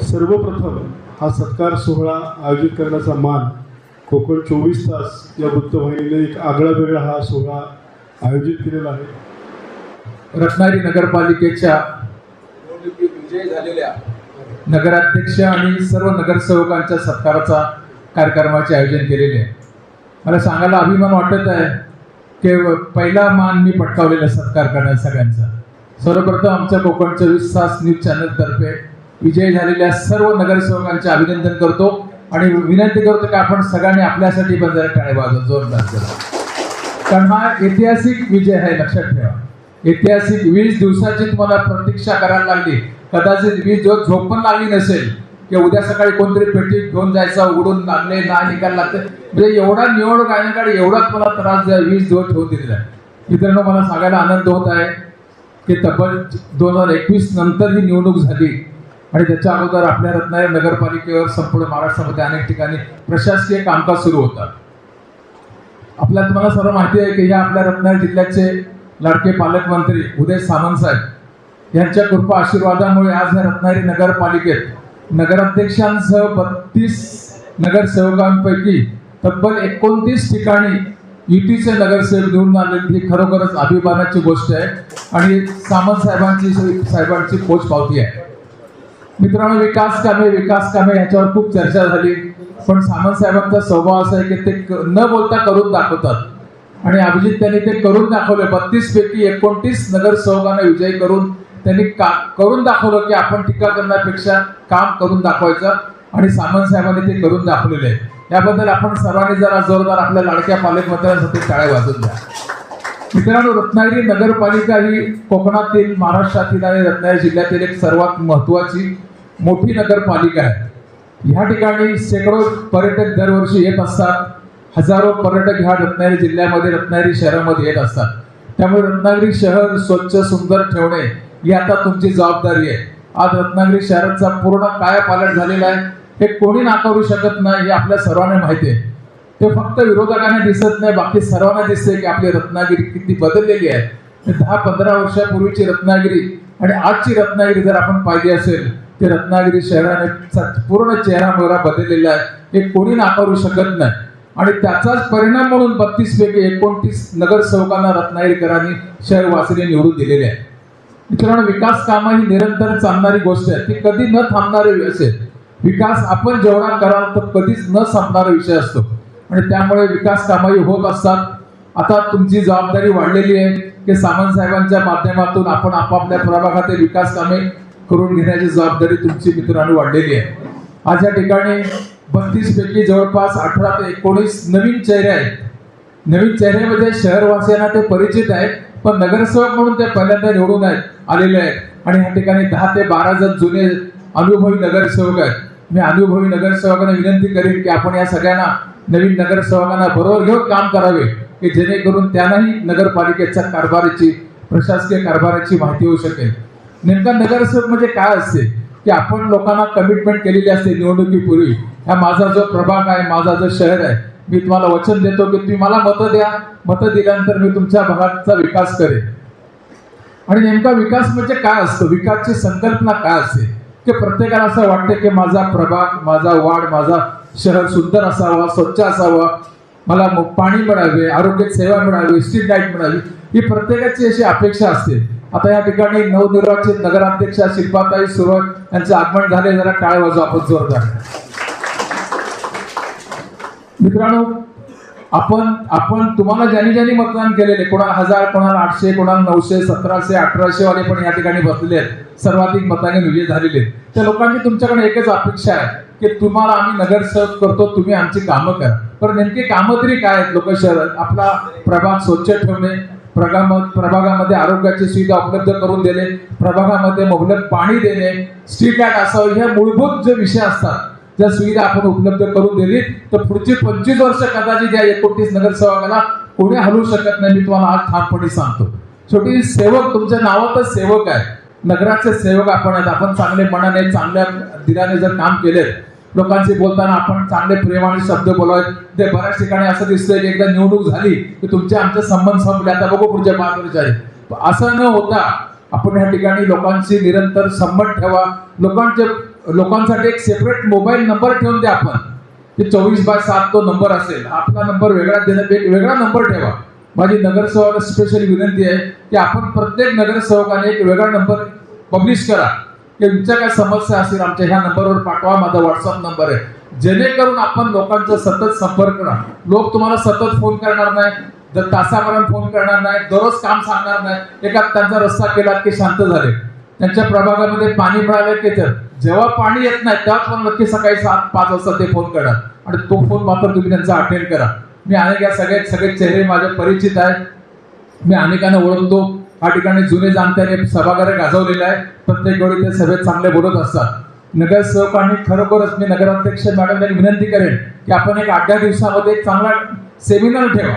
सर्वप्रथम हा सत्कार सोहळा आयोजित करण्याचा मान कोकण 24 तास या वृत्तवाहिनीने एक आगळा वेगळा हा सोहळा आयोजित केलेला आहे। रत्नागिरी नगरपालिकेच्या निवडणुकीत विजयी झालेल्या नगराध्यक्ष आणि सर्व नगरसेवकांच्या सत्काराचा कार्यक्रमाचे आयोजन केलेले आहे। मला सांगायला अभिमान वाटत आहे की पहिला मान मी पटकावलेला सत्कार करण्यात सगळ्यांचा। सर्वप्रथम आमच्या कोकण 24 तास न्यूज चॅनलतर्फे विजयी झालेल्या सर्व नगरसेवकांचे अभिनंदन करतो आणि विनंती करतो की आपण सगळ्यांनी आपल्यासाठी पण जरा टाळ्या वाजवा जोरदार करा, कारण हा ऐतिहासिक विजय आहे। लक्षात ठेवा, ऐतिहासिक 20 दिवसाची तुम्हाला प्रतीक्षा करायला लागली, कदाचित 20 दिवस झोप पण लागली नसेल की उद्या सकाळी कोणतरी पेटी घेऊन जायचा, उघडून लागले ना निकाल लागते, म्हणजे एवढा निवडणूक आयोगाकडे एवढा मला त्रास 20 दिवस ठेवून दिलेला आहे। मित्रांनो, मला सांगायला आनंद होत आहे की तब्बल 2021 नंतर ही निवडणूक झाली आणि त्याच्या अगोदर आपल्या रत्नागिरी नगरपालिकेवर संपूर्ण महाराष्ट्रामध्ये अनेक ठिकाणी प्रशासकीय कामकाज सुरू होतात। आपल्याला तुम्हाला सर्व माहिती आहे की या आपल्या रत्नागिरी जिल्ह्याचे लाडके पालकमंत्री उदय सामंत साहेब यांच्या कृपा आशीर्वादामुळे आज या रत्नागिरी नगरपालिकेत नगराध्यक्षांसह 32 नगरसेवकांपैकी तब्बल 29 ठिकाणी युतीचे नगरसेवक निवडून आलेली ही खरोखरच अभिमानाची गोष्ट आहे आणि सामंत साहेबांची पोच पावती आहे। मित्रांनो, विकास कामे याच्यावर खूप चर्चा झाली, पण सामंत साहेबांचा स्वभाव असा आहे की ते न बोलता करून दाखवतात आणि अभिजित त्यांनी ते करून दाखवले। 32 पैकी 29 नगरसेवकांना विजयी करून त्यांनी करून दाखवलं की आपण टीका करण्यापेक्षा काम करून दाखवायचं आणि सामंत साहेबांनी ते करून दाखवलेले आहे। याबद्दल आपण सर्वांनी जरा जोरदार आपल्या लाडक्या पालकमंत्र्यांसाठी टाळ्या वाजवून द्या। मित्रांनो, रत्नागिरी नगरपालिका ही कोकणातील, महाराष्ट्रातील आणि रत्नागिरी जिल्ह्यातील एक सर्वात महत्त्वाची मोठी नगरपालिका आहे। ह्या ठिकाणी शेकडो पर्यटक दरवर्षी येत असतात, हजारो पर्यटक ह्या रत्नागिरी जिल्ह्यामध्ये, रत्नागिरी शहरामध्ये येत असतात। त्यामुळे रत्नागिरी शहर स्वच्छ सुंदर ठेवणे ही आता तुमची जबाबदारी आहे। आज रत्नागिरी शहराचा पूर्ण कायापालट झालेला आहे, हे कोणी नाकारू शकत नाही, हे आपल्या सर्वांना माहिती आहे। ते फक्त विरोधकांना दिसत नाही, बाकी सर्वांना दिसते की आपली रत्नागिरी किती बदललेली आहे। 10-15 वर्षापूर्वीची रत्नागिरी आणि आजची रत्नागिरी जर आपण पाहिली असेल ते रत्नागिरी शहराने पूर्ण चेहरा मोहरा बदललेला आहे, हे कोणी नाकारू शकत नाही आणि त्याचाच परिणाम म्हणून 32 पैकी 29 नगरसेवकांना रत्नागिरीकरांनी शहरवासींनी निवडून दिलेले आहे। मित्रांनो, विकास कामं ही निरंतर चालणारी गोष्ट आहे, ती कधी न थांबणारी असेल। विकास आपण जेवढा कराल तर कधीच न संपणारा विषय असतो आणि त्यामुळे विकास कामंही होत असतात। आता तुमची जबाबदारी वाढलेली आहे की सामंत साहेबांच्या माध्यमातून आपण आपापल्या प्रभागातील विकास कामे करून घेण्याची जबाबदारी तुमची मित्रांनो वाढलेली आहे। आज या ठिकाणी 32 पैकी जवळपास 18 ते 19 नवीन चेहरे आहेत। नवीन चेहऱ्यामध्ये शहरवासियांना ते परिचित आहेत, पण नगरसेवक म्हणून ते पहिल्यांदा निवडून आलेले आहेत आणि या ठिकाणी 10 ते 12 जण जुने अनुभवी नगरसेवक आहेत। मी अनुभवी नगरसेवकांना विनंती करेन की आपण या सगळ्यांना नवीन नगरसेवकांना बरोबर घेऊन काम करावे की जेणेकरून त्यांनाही नगरपालिकेच्या कारभाराची, प्रशासकीय कारभाराची माहिती होऊ शकेल। नेमका नगरसेवक म्हणजे काय असते की आपण लोकांना कमिटमेंट केलेली असते निवडणुकीपूर्वी, हा माझा जो प्रभाग आहे, माझा जो शहर आहे, मी तुम्हाला वचन देतो की तुम्ही मला मतं द्या, मतं दिल्यानंतर मी तुमच्या भागाचा विकास करेन। आणि नेमका विकास म्हणजे काय असतो, विकासची संकल्पना काय असते की प्रत्येकाला असं वाटतं की माझा प्रभाग, माझा वार्ड, माझा शहर सुंदर असावा, स्वच्छ असावा, मला पाणी मिळावे, आरोग्य सेवा मिळावी, स्ट्रीट लाईट मिळावी, ही प्रत्येकाची अशी अपेक्षा असते। आता या ठिकाणी नवनिर्वाचित नगराध्यक्षा शिल्पाताई सुरवट यांचे आगमन झाले, जरा टाळ्या वाजवा आपण जोरदार। मित्रांनो, आपण तुम्हाला ज्यांनी मतदान केलेले, कोणाला 1000, कोणाला 800, कोणाला 900, 1700, 1800 वाले पण या ठिकाणी बसलेले आहेत, सर्वाधिक मतांनी विजयी झालेले आहेत। त्या लोकांची तुमच्याकडे एकच अपेक्षा आहे की तुम्हाला आम्ही नगरसेवक करतो, तुम्ही आमची कामं करा। पण नेमकी कामं तरी काय आहेत? लोक शहरात आपला प्रभाग स्वच्छ ठेवणे, प्रभागामध्ये आरोग्याची सुविधा उपलब्ध करून देणे, प्रभागामध्ये मुबलक पाणी देणे, स्ट्रीट लाईट असावं, ह्या मूलभूत जे विषय असतात, ज्या सुविधा आपण उपलब्ध करून दिली तर पुढची 25 वर्ष कदाचित या 29 नगरसेवकांना कोणी हलवू शकत नाही, मी तुम्हाला आज ठामपणे सांगतो। शेवटी सेवक तुमच्या नावातच सेवक आहे, नगराचे सेवक आपण आहेत। आपण चांगले मनाने, चांगल्या दिलाने जर काम केले, लोकांशी बोलताना आपण चांगले प्रेमाने शब्द बोलावे, ते बऱ्याच ठिकाणी असं दिसतंय की एकदा निवडणूक झाली की तुमचे आमचे संबंध संपले, आता बघू पुढच्या 5 वर्षांनी। असं न होता आपण या ठिकाणी लोकांशी निरंतर संबंध ठेवा, लोकांचे लोकांसाठी एक सेपरेट मोबाईल नंबर ठेवून द्या आपण, की 24/7 तो नंबर असेल, आपला नंबर वेगळा देण्यात एक वेगळा नंबर ठेवा. माझी नगरसेवकाला स्पेशली विनंती आहे की आपण प्रत्येक नगरसेवकाने एक वेगळा नंबर पब्लिश करा, की तुमच्या काय समस्या असेल आमच्या ह्या नंबरवर पाठवा, माझा व्हॉट्सअप नंबर आहे, जेणेकरून आपण लोकांचा सतत संपर्क करा. लोक तुम्हाला सतत फोन करणार नाही, जर तासाभरात फोन करणार नाही, दररोज काम सांगणार नाही. एका त्यांचा रस्ता केला की शांत झाले, त्यांच्या प्रभागामध्ये पाणी मिळालं की जेव्हा पाणी येत नाही तेव्हा पण नक्की सकाळी 7-5 वाजता ते फोन करणार आणि तो फोन मात्र तुम्ही त्यांचा अटेंड करा. मी अनेक या सगळे चेहरे माझे परिचित आहेत, मी अनेकांना ओळखतो. या ठिकाणी जुने जाणत्याने सभागार गाजवलेला आहे, प्रत्येक वेळी ते सभेत चांगले बोलत असतात. नगरसेवकांनी खरोखरच मी नगराध्यक्ष मॅडमला विनंती करेन की आपण एक 8-10 दिवसामध्ये एक चांगला सेमिनार ठेवा,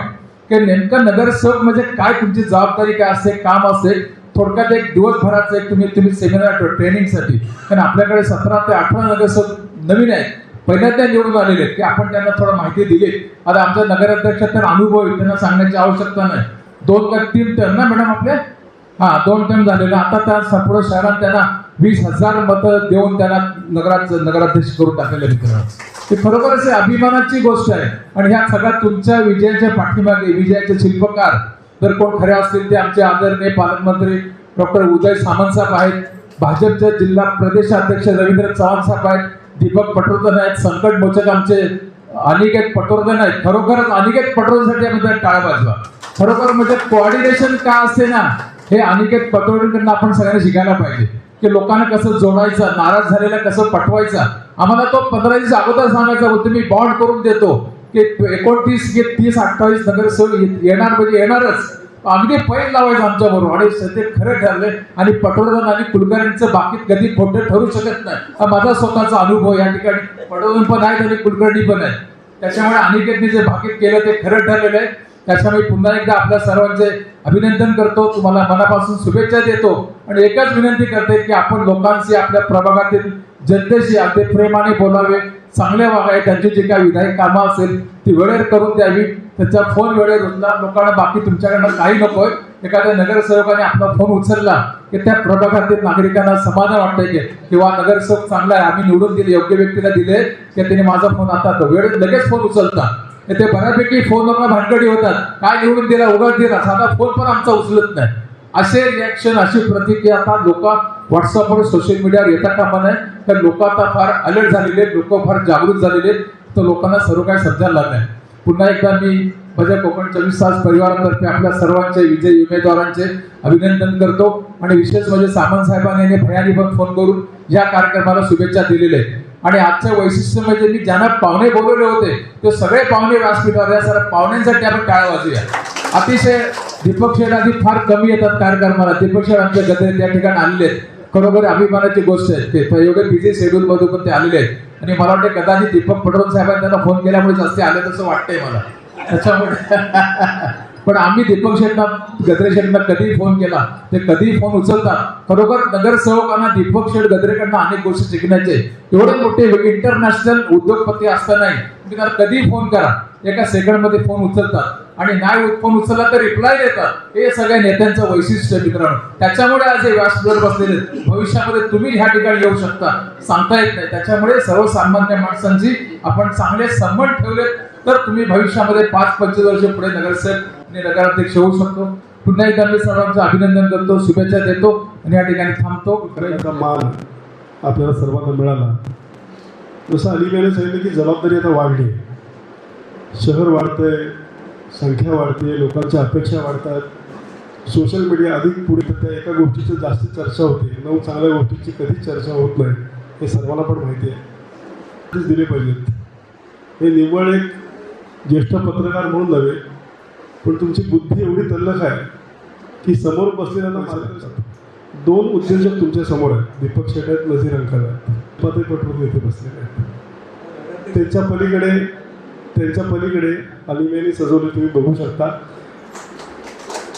की नेमकं नगरसेवक म्हणजे काय, तुमची जबाबदारी काय असते, काम असते. थोडक्यात एक दिवसभराचं एक तुम्ही सेमिनार ठेवा ट्रेनिंगसाठी. कारण आपल्याकडे 17 ते 18 नगरसेवक नवीन आहेत, पहिल्यांदा निवडून आलेले आहेत, की आपण त्यांना थोडं माहिती दिली. आता आमच्या नगराध्यक्षात तर अनुभव आहे, त्यांना सांगण्याची आवश्यकता नाही. 2 का 3 टर्म ना मॅडम आपले, 2 टर्म झालेले. आता त्या संपूर्ण शहरात त्यांना 20,000 मतं देऊन त्यांना नगराध्यक्ष करून टाकलेले मित्रांनो. ही खरोखरच अभिमानाची गोष्ट आहे. आणि ह्या सगळ्या तुमच्या विजयाच्या पाठीमागे विजयाचे शिल्पकार जर कोण खरे असतील ते आमचे आदरणीय पालकमंत्री डॉक्टर उदय सामंत साहेब आहेत, भाजपचे जिल्हा प्रदेशाध्यक्ष रवींद्र चव्हाण साहेब आहेत, दीपक पटवर्धन आहेत, संकट मोचक आमचे अनिकेत पटवर्धन आहेत. खरोखरच अनिकेत पटवर्धनसाठी आम्ही टाळ्या वाजवा. खरोखर म्हणजे कोऑर्डिनेशन का असते ना, हे अनिकेत पटवर्धनकडनं आपण सगळ्यांनी शिकायला पाहिजे, की लोकांना कसं जोडायचं, नाराज झालेला कसं पटवायचा. आम्हाला तो 15 दिवस अगोदर सांगायचा होता, मी बॉन्ड करून देतो की 29 की 30-28 नगरसेवक येणार म्हणजे येणारच, अगदी पैल लावायचं आमच्या बरोबर. आणि ते खरं ठरले. आणि पटवर्धन आणि कुलकर्णींचं बाकीत कधी खोटं ठरू शकत नाही, हा माझा स्वतःचा अनुभव. या ठिकाणी पटवर्धन पण आहेत आणि कुलकर्णी पण आहेत, त्याच्यामुळे अनिकेतने जे बाकीत केलं ते खरं ठरलेलं आहे. त्याच्यामुळे पुन्हा एकदा आपल्या सर्वांचे अभिनंदन करतो, तुम्हाला मनापासून शुभेच्छा देतो आणि एकच विनंती करते की आपण लोकांशी, आपल्या प्रभागातील जनतेशी अगदी प्रेमाने बोलावे, चांगले वागावे. त्यांची जी काही विधायक कामं असेल ती वेळेवर करून द्यावी, त्याचा फोन वेळेवर उचला. लोकांना बाकी तुमच्याकडनं काही नकोय. एखाद्या नगरसेवकाने आपला फोन उचलला की त्या प्रभागातील नागरिकांना समाधान वाटतंय की किंवा नगरसेवक चांगला आहे, आम्ही निवडून दिले, योग्य व्यक्तीला दिले की त्याने माझा फोन आता वेळेत लगेच फोन उचलतात. ते बऱ्यापैकी फोनवर भानगडी होतात, काय निवडून दिला, उगाच दिला, साधा फोन पण आमचा उचलत नाही. असे रिॲक्शन, अशी प्रतिक्रिया आता लोक व्हॉट्सअपवर, सोशल मीडियावर येता कामा नये. तर लोक आता फार अलर्ट झालेले आहेत, लोक फार जागृत झालेले आहेत, तर लोकांना सर्व काही समजायला लागलंय. पुन्हा एकदा मी माझ्या कोकण 24 तास परिवारातर्फे आपल्या सर्वांचे विजयी उमेदवारांचे अभिनंदन करतो. आणि विशेष म्हणजे सामंत साहेबांनी भयानी पण फोन करून या कार्यक्रमाला शुभेच्छा दिलेल्या आहेत. आणि आजचं वैशिष्ट्य म्हणजे मी ज्यांना पाहुणे बोलवले होते ते सगळे पाहुणे व्यासपीठावर या. सर पाहुण्यांसाठी आपण टाळ्या वाजूया. अतिशय दीपक शेठ आधी फार कमी येतात कार्यक्रमाला, दीपक शेठ आमच्या गदरे त्या ठिकाणी आलेले आहेत. खरोखर अभिमानाची गोष्ट आहे, ते एवढे बिझी शेड्यूल मधून पण ते आलेले आहेत. आणि मला वाटतं कदाचित दीपक पटवर्धन साहेबांनी त्यांना फोन केल्यामुळे जास्त आले तसं वाटतंय मला, त्याच्यामुळे. पण आम्ही दीपक शेठना, गद्रे शेठना कधी फोन केला ते कधी फोन उचलतात. खरोखर नगरसेवकांना दीपक शेठ गद्रेकडनं अनेक गोष्टी शिकण्याचे. एवढे मोठे इंटरनॅशनल उद्योगपती असतानाही तुम्ही त्यांना कधी फोन करा, एका सेकंडमध्ये फोन उचलतात आणि नाही फोन उचलला तर रिप्लाय देतात. हे सगळ्या नेत्यांचं वैशिष्ट्य मित्रांनो. त्याच्यामुळे आज हे व्यासपीठावर बसलेले, भविष्यामध्ये तुम्ही ह्या ठिकाणी येऊ शकता, सांगता येत नाही. त्याच्यामुळे सर्वसामान्य माणसांची आपण चांगले संबंध ठेवले तर तुम्ही भविष्यामध्ये 5-25 वर्ष पुढे नगरसेवक आणि नगराध्यक्ष होऊ शकतो. पुन्हा एकदा मी सर्वांचं अभिनंदन करतो, शुभेच्छा देतो आणि या ठिकाणी थांबतो. खऱ्याचा मान आपल्याला सर्वांना मिळाला. जसं अलीकडे सांगितलं की जबाबदारी आता वाढली, शहर वाढतंय, संख्या वाढते, लोकांच्या अपेक्षा वाढतात, सोशल मीडिया अधिक पुढे, त्या एका गोष्टीची जास्त चर्चा होते, 9 चांगल्या गोष्टीची कधीच चर्चा होत नाही, हे सर्वांना पण माहिती आहे. तेच दिले पाहिजेत. हे निव्वळ एक ज्येष्ठ पत्रकार म्हणून नव्हे, पण तुमची बुद्धी एवढी तल्लख आहे की समोर बसलेला मार्ग 2 उद्योजक तुमच्या समोर आहेत, दीपक शेठ आहेत, नझीर अंकल आहेत, पटवर्धन येथे बसलेले आहेत. त्यांच्या पलीकडे अलिमियाने सजवले तुम्ही बघू शकता.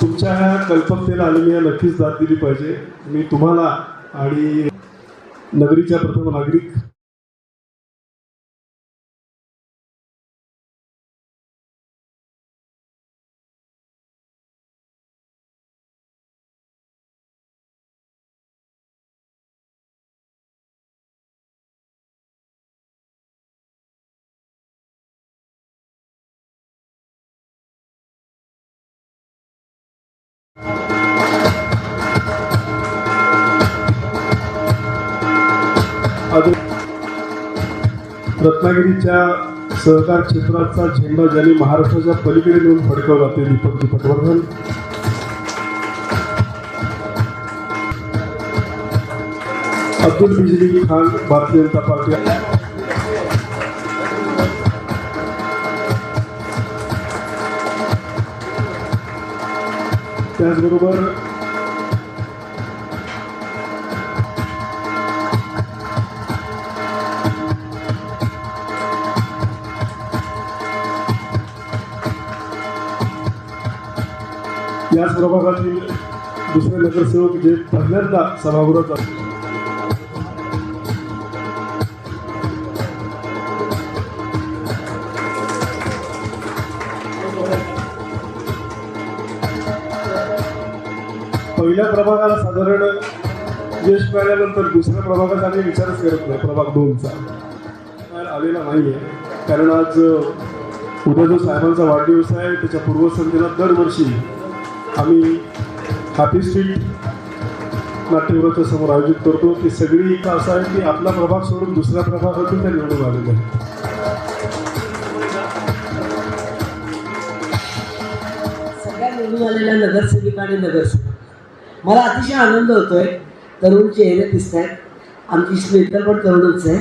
तुमच्या ह्या कल्पकतेला अलिमिया नक्कीच दाद दिली पाहिजे. मी तुम्हाला आणि नगरीच्या प्रथम नागरिक रत्नागिरीच्या सहकार क्षेत्राचा झेंडा ज्यांनी महाराष्ट्राच्या पलीकडे नेऊन फडकवला ते दीपकजी पटवर्धन. अब्दुल बिजली खान, भारतीय जनता पार्टी. त्याचबरोबर याच प्रभागातील दुसरे नगरसेवक जे पहिल्यांदा सभागृहात पहिल्या प्रभागाला साधारण यश मिळाल्यानंतर दुसऱ्या प्रभागाचा आम्ही विचारच करत नाही. प्रभाग 2चा आलेला नाही आहे, कारण आज उद्या जो साहेबांचा वाढदिवस आहे त्याच्या पूर्वसंध्येला दरवर्षी आम्ही हॅपी स्ट्रीट नाट्यगृहाच्या समोर आयोजित करतो. ती सगळी इथं असं आहे की आपला प्रभाग सोडून दुसऱ्या प्रभागातून त्या निवडून आलेल्या आहेत. सगळ्या निवडून आलेल्या नगरसेविका आणि नगरसेवक, मला अतिशय आनंद होतोय. तरुण चेहरे दिसत आहेत. आमची स्नेहितर पण तरुणच आहे,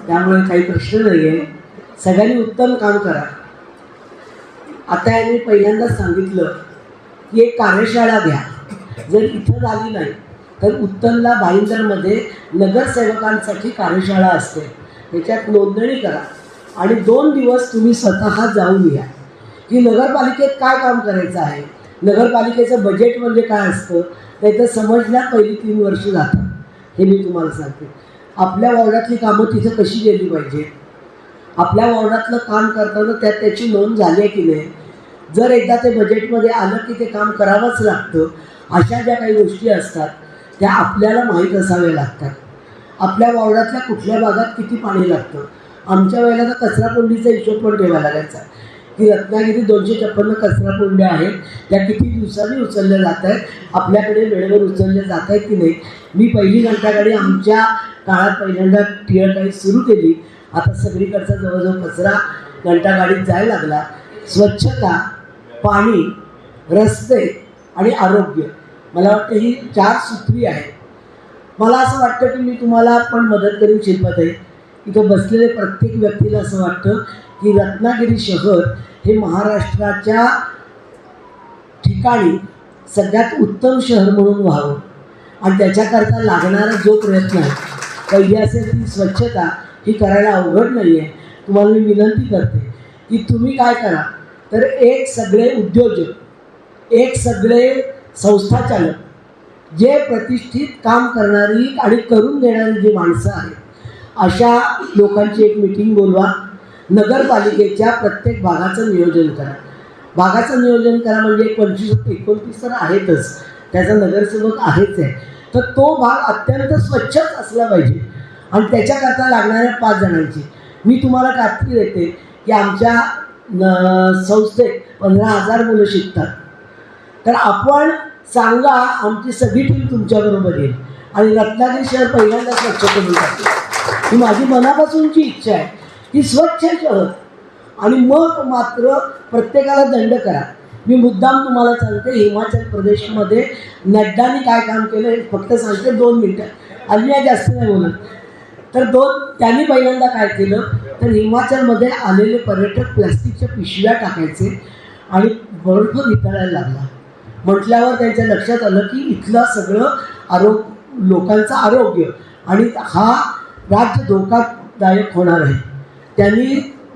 त्यामुळे काही प्रश्न नाही आहे. सगळ्यांनी उत्तम काम करा. आता यांनी पहिल्यांदाच सांगितलं की एक कार्यशाळा घ्या. जर इथं झाली नाही तर उत्तमला भाईंदरमध्ये नगरसेवकांसाठी कार्यशाळा असते, त्याच्यात नोंदणी करा आणि 2 दिवस तुम्ही स्वतः जाऊन या की नगरपालिकेत काय काम करायचं आहे, नगरपालिकेचं बजेट म्हणजे काय असतं, नाही तर समजण्यात पहिली 3 वर्ष जातात. हे मी तुम्हाला सांगते. आपल्या वॉर्डातली कामं तिथं कशी गेली पाहिजे, आपल्या वॉर्डातलं काम करताना त्यात त्याची नोंद झाली आहे की नाही, जर एकदा ते बजेटमध्ये आलं की ते काम करावंच लागतं. अशा ज्या काही गोष्टी असतात त्या आपल्याला माहीत असाव्या लागतात. आपल्या वॉर्डातल्या कुठल्या भागात किती पाणी लागतं. आमच्या वेळेला तर कचराकुंडीचा हिशोब पण ठेवायला लागायचा की रत्नागिरी 256 कचराकुंड्या आहेत, त्या किती दिवसांनी उचलल्या जात आहेत, आपल्याकडे वेळेवर उचलल्या जात आहेत की नाही. मी पहिली घंटागाडी आमच्या काळात पहिल्यांदा टिळकाई सुरू केली. आता सगळीकडचा जवळजवळ कचरा घंटागाडीत जायला लागला. स्वच्छता, पाणी, रस्ते आणि आरोग्य, मला वाटतं ही 4 सूत्री आहेत. मला असं वाटतं की मी तुम्हाला पण मदत करीन. शिल्पाताई, इथं बसलेले प्रत्येक व्यक्तीला असं वाटतं की रत्नागिरी शहर हे महाराष्ट्राच्या ठिकाणी सगळ्यात उत्तम शहर म्हणून व्हावं आणि त्याच्याकरता लागणारा जो प्रयत्न आहे, पहिली असेल ती स्वच्छता, ही करायला अवघड नाही आहे. तुम्हाला मी विनंती करते की तुम्ही काय करा, तर एक सगळे उद्योजक, एक सगळे संस्थाचालक, जे प्रतिष्ठित काम करणारी आणि करून देणारी जी माणसं आहेत, अशा लोकांची एक मीटिंग बोलवा. नगरपालिकेच्या प्रत्येक भागाचं नियोजन करा. भागाचं नियोजन करा म्हणजे 25-29 तर आहेतच, त्याचा नगरसेवक आहेच आहे, तर तो भाग अत्यंत स्वच्छच असला पाहिजे. आणि त्याच्याकरता लागणाऱ्या 5 जणांची मी तुम्हाला खात्री देते की आमच्या संस्थेत 15,000 मुलं शिकतात. तर आपण सांगा, आमची सगळी टीम तुमच्याबरोबर येईल आणि रत्नागिरी शहर पहिल्यांदा स्वच्छ करून टाकेल. ही माझी मनापासूनची इच्छा आहे की स्वच्छ शहर. आणि मग मात्र प्रत्येकाला दंड करा. मी मुद्दाम तुम्हाला सांगते, हिमाचल प्रदेशमध्ये नड्डाने काय काम केलं हे फक्त सांगते 2 मिनटं, अन्य जास्त नाही बोलत. तर त्यांनी पहिल्यांदा काय केलं, तर हिमाचलमध्ये आलेले पर्यटक प्लास्टिकच्या पिशव्या टाकायचे आणि बर्फ वितळायला लागला. म्हटल्यावर त्यांच्या लक्षात आलं की इथलं सगळं लोकांचं आरोग्य आणि हा राज्य धोकादायक होणार आहे. त्यांनी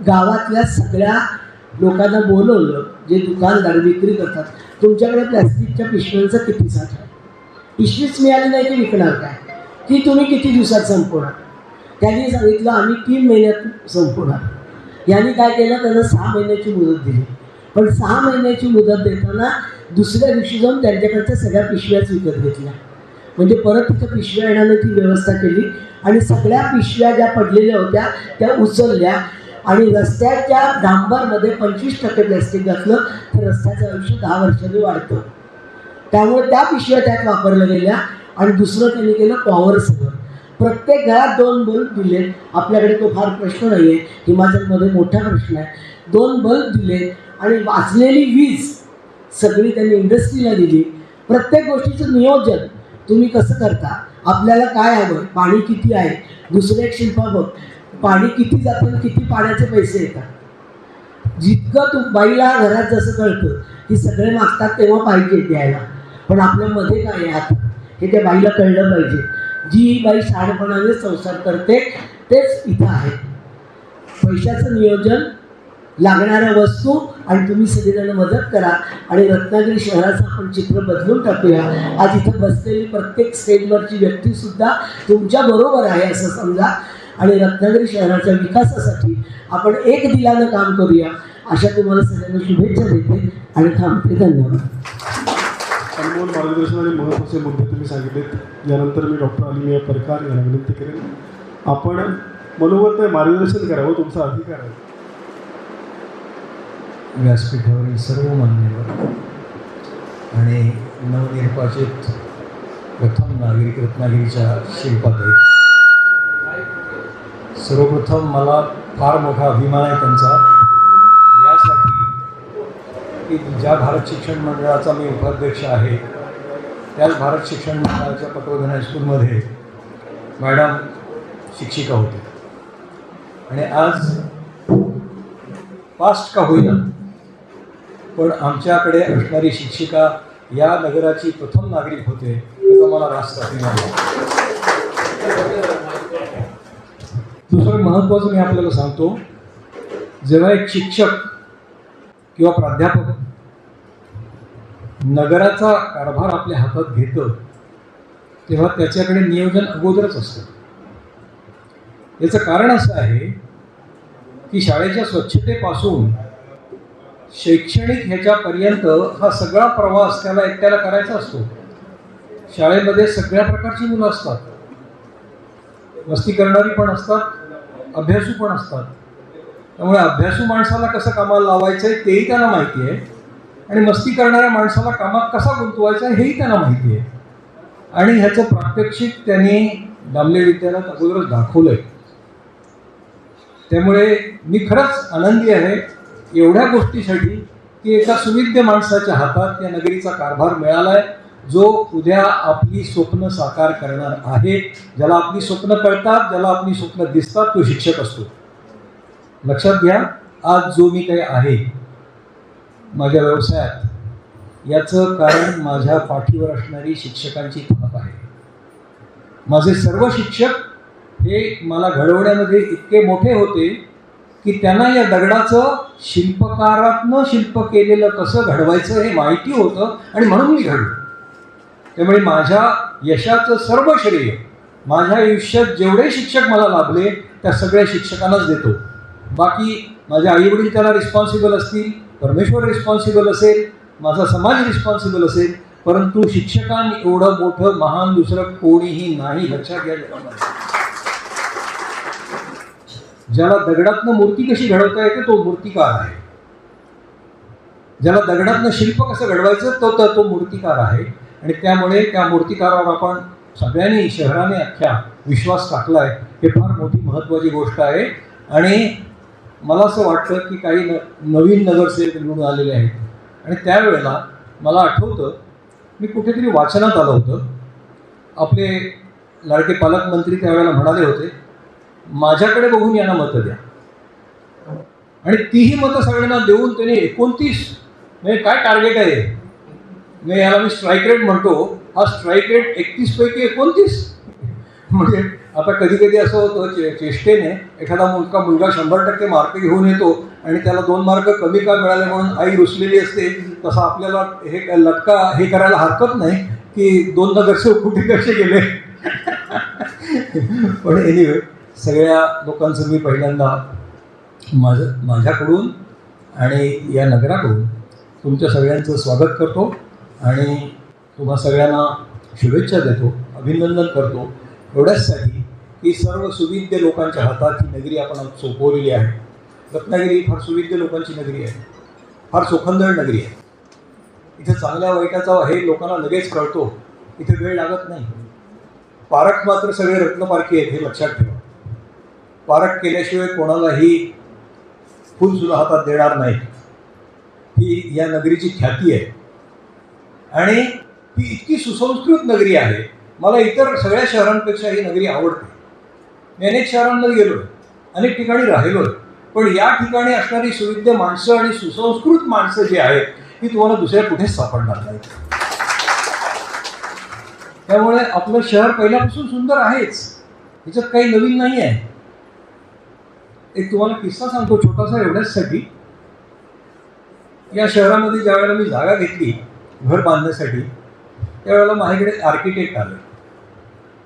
गावातल्या सगळ्या लोकांना बोलवलं, जे दुकानदार विक्री करतात, तुमच्याकडे प्लॅस्टिकच्या पिशव्यांचा किती साठा आहे, पिशवीच मिळाली नाही की विकणार काय, की तुम्ही किती दिवसात संपवणार. त्यांनी सांगितलं आम्ही 3 महिन्यात संपवणार. यांनी काय केलं, त्यांना 6 महिन्याची मुदत दिली. पण 6 महिन्याची मुदत देताना दुसऱ्या दिवशी जाऊन त्यांच्याकडच्या सगळ्या पिशव्याच विकत घेतल्या. म्हणजे परत तिथं पिशव्या येण्याने ती व्यवस्था केली आणि सगळ्या पिशव्या ज्या पडलेल्या होत्या त्या उचलल्या आणि रस्त्याच्या डांबरमध्ये 25% प्लॅस्टिक घातलं, तर रस्त्याचं आयुष्य 10 वर्षांनी वाढतं. त्यामुळे त्या पिशव्या त्यात वापरल्या गेल्या. आणि दुसरं त्यांनी केलं पॉवर सेवर. प्रत्येक घरात 2 बल्ब दिले. आपल्याकडे तो फार प्रश्न नाही आहे, हिमाचलमध्ये मोठा प्रश्न आहे. 2 बल्ब दिले आणि वाचलेली वीज सगळी त्यांनी इंडस्ट्रीला दिली. प्रत्येक गोष्टीचं नियोजन तुम्ही कसं करता, आपल्याला काय हवं, पाणी किती आहे, दुसरं एक शिल्पा बघ, पाणी किती जातं, किती पाण्याचे पैसे येतात. जितकं बाईला घरात जसं कळतं की सगळे मागतात तेव्हा पाहिजे द्यायला, पण आपल्यामध्ये काय आहे आता हे त्या बाईला कळलं पाहिजे. जी बाई शहाणपणाने संसार करते तेच इथं आहे. पैशाचं नियोजन, लागणाऱ्या वस्तू, आणि तुम्ही सगळेजण मदत करा आणि रत्नागिरी शहराचं आपण चित्र बदलून टाकूया. आज इथं बसलेली प्रत्येक स्टेजवरची व्यक्तीसुद्धा तुमच्याबरोबर आहे असं समजा, आणि रत्नागिरी शहराच्या विकासासाठी आपण एक दिलानं काम करूया. अशा तुम्हाला सगळ्यांना शुभेच्छा देते आणि थांबते. धन्यवाद. अनमोल मार्गदर्शन आणि महत्त्वाचे मुद्दे तुम्ही सांगितलेत. यानंतर मी डॉक्टर अलिमिया परकार यांना विनंती करेन, आपण मनोगत मार्गदर्शन करावं, तुमचा अधिकार आहे. व्यासपीठावरील सर्व मान्यवर आणि नवनिर्वाचित प्रथम नागरिक रत्नागिरीच्या शिल्पाताई, सर्वप्रथम मला फार मोठा अभिमान आहे त्यांचा यासाठी की ज्या भारत शिक्षण मंडळाचा मी उपाध्यक्ष आहे त्याच भारत शिक्षण मंडळाच्या पटवर्धन हायस्कूलमध्ये मॅडम शिक्षिका होते आणि आज पास्ट का होईना पण आमच्याकडे असणारी शिक्षिका या नगराची प्रथम नागरिक होते, त्याचा मला रास्त अभिमान आहे. दुसरं महत्त्वाचं मी आपल्याला सांगतो, जेव्हा एक शिक्षक किंवा प्राध्यापक नगराचा कारभार आपल्या हातात घेतं तेव्हा त्याच्याकडे नियोजन अगोदरच असतं. याचं कारण असं आहे की शाळेच्या स्वच्छतेपासून शैक्षणिक ह्याच्यापर्यंत हा सगळा प्रवास त्याला एकट्याला करायचा असतो. शाळेमध्ये सगळ्या प्रकारची मुलं असतात, मस्ती करणारी पण असतात, अभ्यासू पण असतात. त्यामुळे अभ्यासू माणसाला कसं कामाला लावायचं आहे तेही त्यांना माहिती आहे आणि मस्ती करणाऱ्या माणसाला कामात कसा गुंतवायचा आहे हेही त्यांना माहिती आहे. आणि ह्याचं प्रात्यक्षिक त्यांनी दामले विद्यालयात अगोदरच दाखवलं आहे. त्यामुळे मी खरंच आनंदी आहे एवढ्या गोष्टीसाठी की एका सुविद्य माणसाच्या हातात या नगरीचा कारभार मिळाला आहे, जो उद्या आपली स्वप्न साकार करणार आहे. ज्याला आपली स्वप्न कळतात, ज्याला आपली स्वप्न दिसतात, तो शिक्षक असतो. लक्षात घ्या, आज जो मी काही आहे माझ्या व्यवसायात, याचं कारण माझ्या पाठीवर असणारी शिक्षकांची थाप आहे. माझे सर्व शिक्षक हे मला घडवण्यामध्ये इतके मोठे होते की त्यांना या दगडाचं शिल्पकारातनं शिल्प केलेलं कसं घडवायचं हे माहिती होतं आणि म्हणून मी घडलो. त्यामुळे माझ्या यशाचं सर्व श्रेय माझ्या आयुष्यात जेवढे शिक्षक मला लाभले त्या सगळ्या शिक्षकांनाच देतो. बाकी माझे आईवडील त्याला रिस्पॉन्सिबल असतील, परमेश्वर रिस्पॉन्सिबल असेल, माझा समाज रिस्पॉन्सिबल असेल, परंतु शिक्षकांनी एवढं मोठं महान दुसरं कोणीही नाही. लक्षात घ्या, ज्याला दगडातनं मूर्ती कशी घडवता येते तो मूर्तिकार आहे, ज्याला दगडातनं शिल्प कसं घडवायचं तो मूर्तिकार आहे. आणि त्यामुळे त्या मूर्तिकारावर आपण सगळ्यांनी शहराने अख्ख्या विश्वास टाकला आहे, हे फार मोठी महत्त्वाची गोष्ट आहे. आणि मला असं वाटतं की काही नवीन नगरसेवक निवडून आलेले आहेत आणि त्यावेळेला मला आठवतं मी कुठेतरी वाचनात आलं होतं, आपले लाडके पालकमंत्री त्यावेळेला म्हणाले होते माझ्याकडे बघून यांना मतं द्या. आणि तीही मतं सगळ्यांना देऊन त्याने 29 म्हणजे काय टार्गेट आहे, मी याला मी स्ट्राईक रेट म्हणतो, हा स्ट्राईक रेट 31 पैकी 29. म्हणजे आता कधी कधी असं होतं चेष्टेने एखादा मुलगा 100% मार्क घेऊन येतो आणि त्याला 2 मार्क कमी का मिळाले म्हणून आई रुसलेली असते. तसं आपल्याला हे लटका हे करायला हरकत नाही की 2 नगरसेवक कुठे कसे गेले. पण एनिवे सगळ्या लोकांचं मी पहिल्यांदा माझ्याकडून आणि या नगराकडून तुमच्या सगळ्यांचं स्वागत करतो आणि तुम्हा सगळ्यांना शुभेच्छा देतो, अभिनंदन करतो. एवढ्याचसाठी की सर्व सुविद्य लोकांच्या हातात ही नगरी आपण सोपवलेली आहे. रत्नागिरी फार सुविद्य लोकांची नगरी आहे, फार चोखंदळ नगरी आहे. इथे चांगल्या वाईटाचा हे लोकांना लगेच कळतो, इथे वेळ लागत नाही. पारख मात्र सगळे रत्नपारखी आहेत, हे लक्षात ठेवा. पारख केल्याशिवाय कोणालाही फुलसुद्धा हातात देणार नाही. ही या नगरीची ख्याती आहे आणि ही इतकी सुसंस्कृत नगरी आहे. मला इतर सगळ्या शहरांपेक्षा ही नगरी आवडते. मी अनेक शहरांमध्ये गेलो, अनेक ठिकाणी राहिलो आहे, पण या ठिकाणी असणारी सुविद्य माणसं आणि सुसंस्कृत माणसं जी आहेत ती तुम्हाला दुसऱ्या कुठेच सापडणार नाही. त्यामुळे आपलं शहर पहिल्यापासून सुंदर आहेच, ह्याच्यात काही नवीन नाही आहे. एक तुम्हाला किस्सा सांगतो छोटासा एवढ्याचसाठी. या शहरामध्ये ज्या वेळेला मी जागा घेतली घर बांधण्यासाठी त्यावेळेला माझ्याकडे आर्किटेक्ट आले.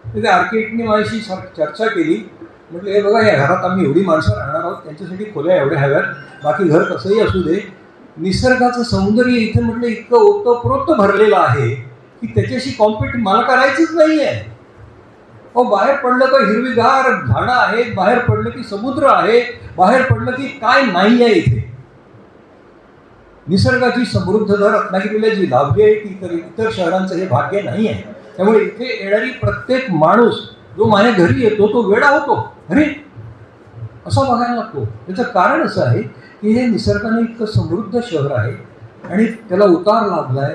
तर त्या आर्किटेक्टने माझ्याशी चर्चा केली. म्हटलं हे बघा, या घरात आम्ही एवढी माणसं राहणार आहोत, त्यांच्यासाठी खोल्या एवढ्या हव्यात, बाकी घर कसंही असू दे, निसर्गाचं सौंदर्य इथे म्हटलं इतकं ओतप्रोत भरलेलं आहे की त्याच्याशी कॉम्पिट मला करायचंच नाही आहे. अहो, बाहेर पडलं तर हिरवीगार झाडं आहेत, बाहेर पडलं की समुद्र आहे, बाहेर पडलं की काय नाही आहे. इथे निसर्गाची समृद्धता रत्नागिरीला जी लाभली आहे ती इतर शहरांचं हे भाग्य नाही आहे. त्यामुळे इथे येणारी प्रत्येक माणूस जो माझ्या घरी येतो तो वेडा होतो, अरे असा बघायला लागतो. त्याचं कारण असं आहे की हे निसर्गाने इतकं समृद्ध शहर आहे आणि त्याला उतार लाभला आहे.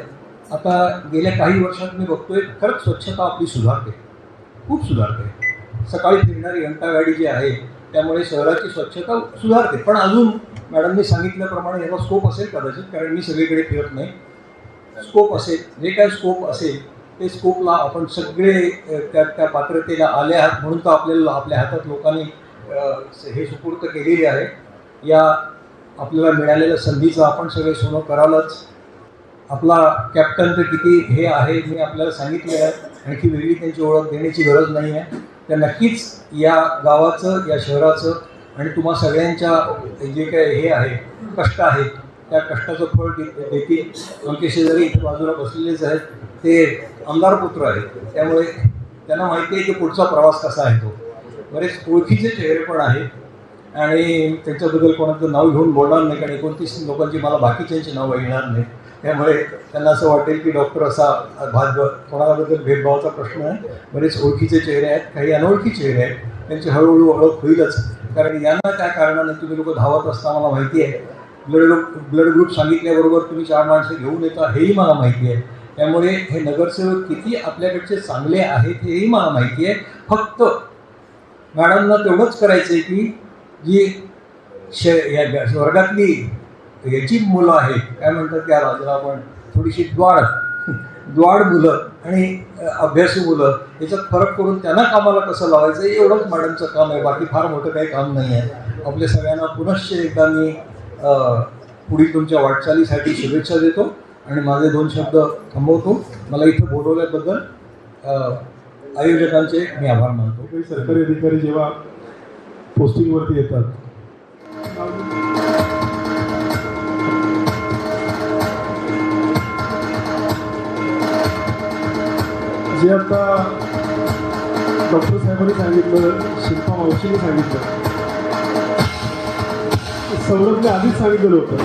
आता गेल्या काही वर्षात मी बघतोय खरंच स्वच्छता आपली सुधारते, खूप सुधारते. सकाळी फिरणारी घंटागाडी जी आहे त्यामुळे शहराची स्वच्छता सुधारते. पण अजून मॅडमनी सांगितल्याप्रमाणे याला स्कोप असेल कदाचित, कारण मी सगळीकडे फिरत नाही. स्कोप असेल, जे काय स्कोप असेल ते स्कोपला आपण सगळे त्या पात्रतेला आले आहात म्हणून तर आपल्याला आपल्या हातात लोकांनी हे सुपूर्त केलेली आहे. या आपल्याला मिळालेल्या संधीचं आपण सगळे सोनं करालच. आपला कॅप्टन तर किती हे आहे मी आपल्याला सांगितलेलं आहे, आणखी वेगळी त्यांची ओळख देण्याची गरज नाही आहे. तर नक्कीच या गावाचं, या शहराचं आणि तुम्हा सगळ्यांच्या जे काही हे आहे कष्ट आहेत त्या कष्टाचं फळ देतील. आमचे शेजारी इथे बाजूला बसलेलेच आहेत, ते आमदार पुत्र आहेत, त्यामुळे त्यांना माहिती आहे की पुढचा प्रवास कसा आहे. तो बरेच ओळखीचे चेहरे पण आहेत आणि त्यांच्याबद्दल कोणाचं नाव घेऊन बोलणार नाही, कारण 29 लोकांची मला बाकीच्यांची नावं येणार नाही. त्यामुळे त्यांना असं वाटेल की डॉक्टर असा कोणाबद्दल भेदभावाचा प्रश्न आहे. बरेच ओळखीचे चेहरे आहेत, काही अनोळखी चेहरे आहेत, त्यांची हळूहळू ओळख होईलच. कारण यांना त्या कारणाने तुम्ही लोक धावत असता मला माहिती आहे. ब्लड ग्रुप सांगितल्याबरोबर तुम्ही 4 माणसं घेऊन येता हेही मला माहिती आहे. त्यामुळे हे नगरसेवक किती आपल्याकडचे चांगले आहेत हेही मला माहिती आहे. फक्त मॅडमना तेवढंच करायचं आहे की जी या वर्गातली याची मुलं आहेत, काय म्हणतात त्या राजाला आपण, थोडीशी द्वाड मुलं आणि अभ्यासू मुलं, याच्यात फरक करून त्यांना कामाला कसं लावायचं एवढंच मॅडमचं काम आहे. बाकी फार मोठं काही काम नाही आहे. आपल्या सगळ्यांना पुनश्च एकदा मी पुढील तुमच्या वाटचालीसाठी शुभेच्छा देतो आणि माझे 2 शब्द थांबवतो. मला इथं बोलवल्याबद्दल आयोजकांचे मी आभार मानतो. काही सरकारी अधिकारी जेव्हा पोस्टिंगवरती येतात जे आता डॉक्टर साहेबांनी सांगितलं, शिल्पा मावशीने सांगितलं, सौरभने आधीच सांगितलेलं होतं.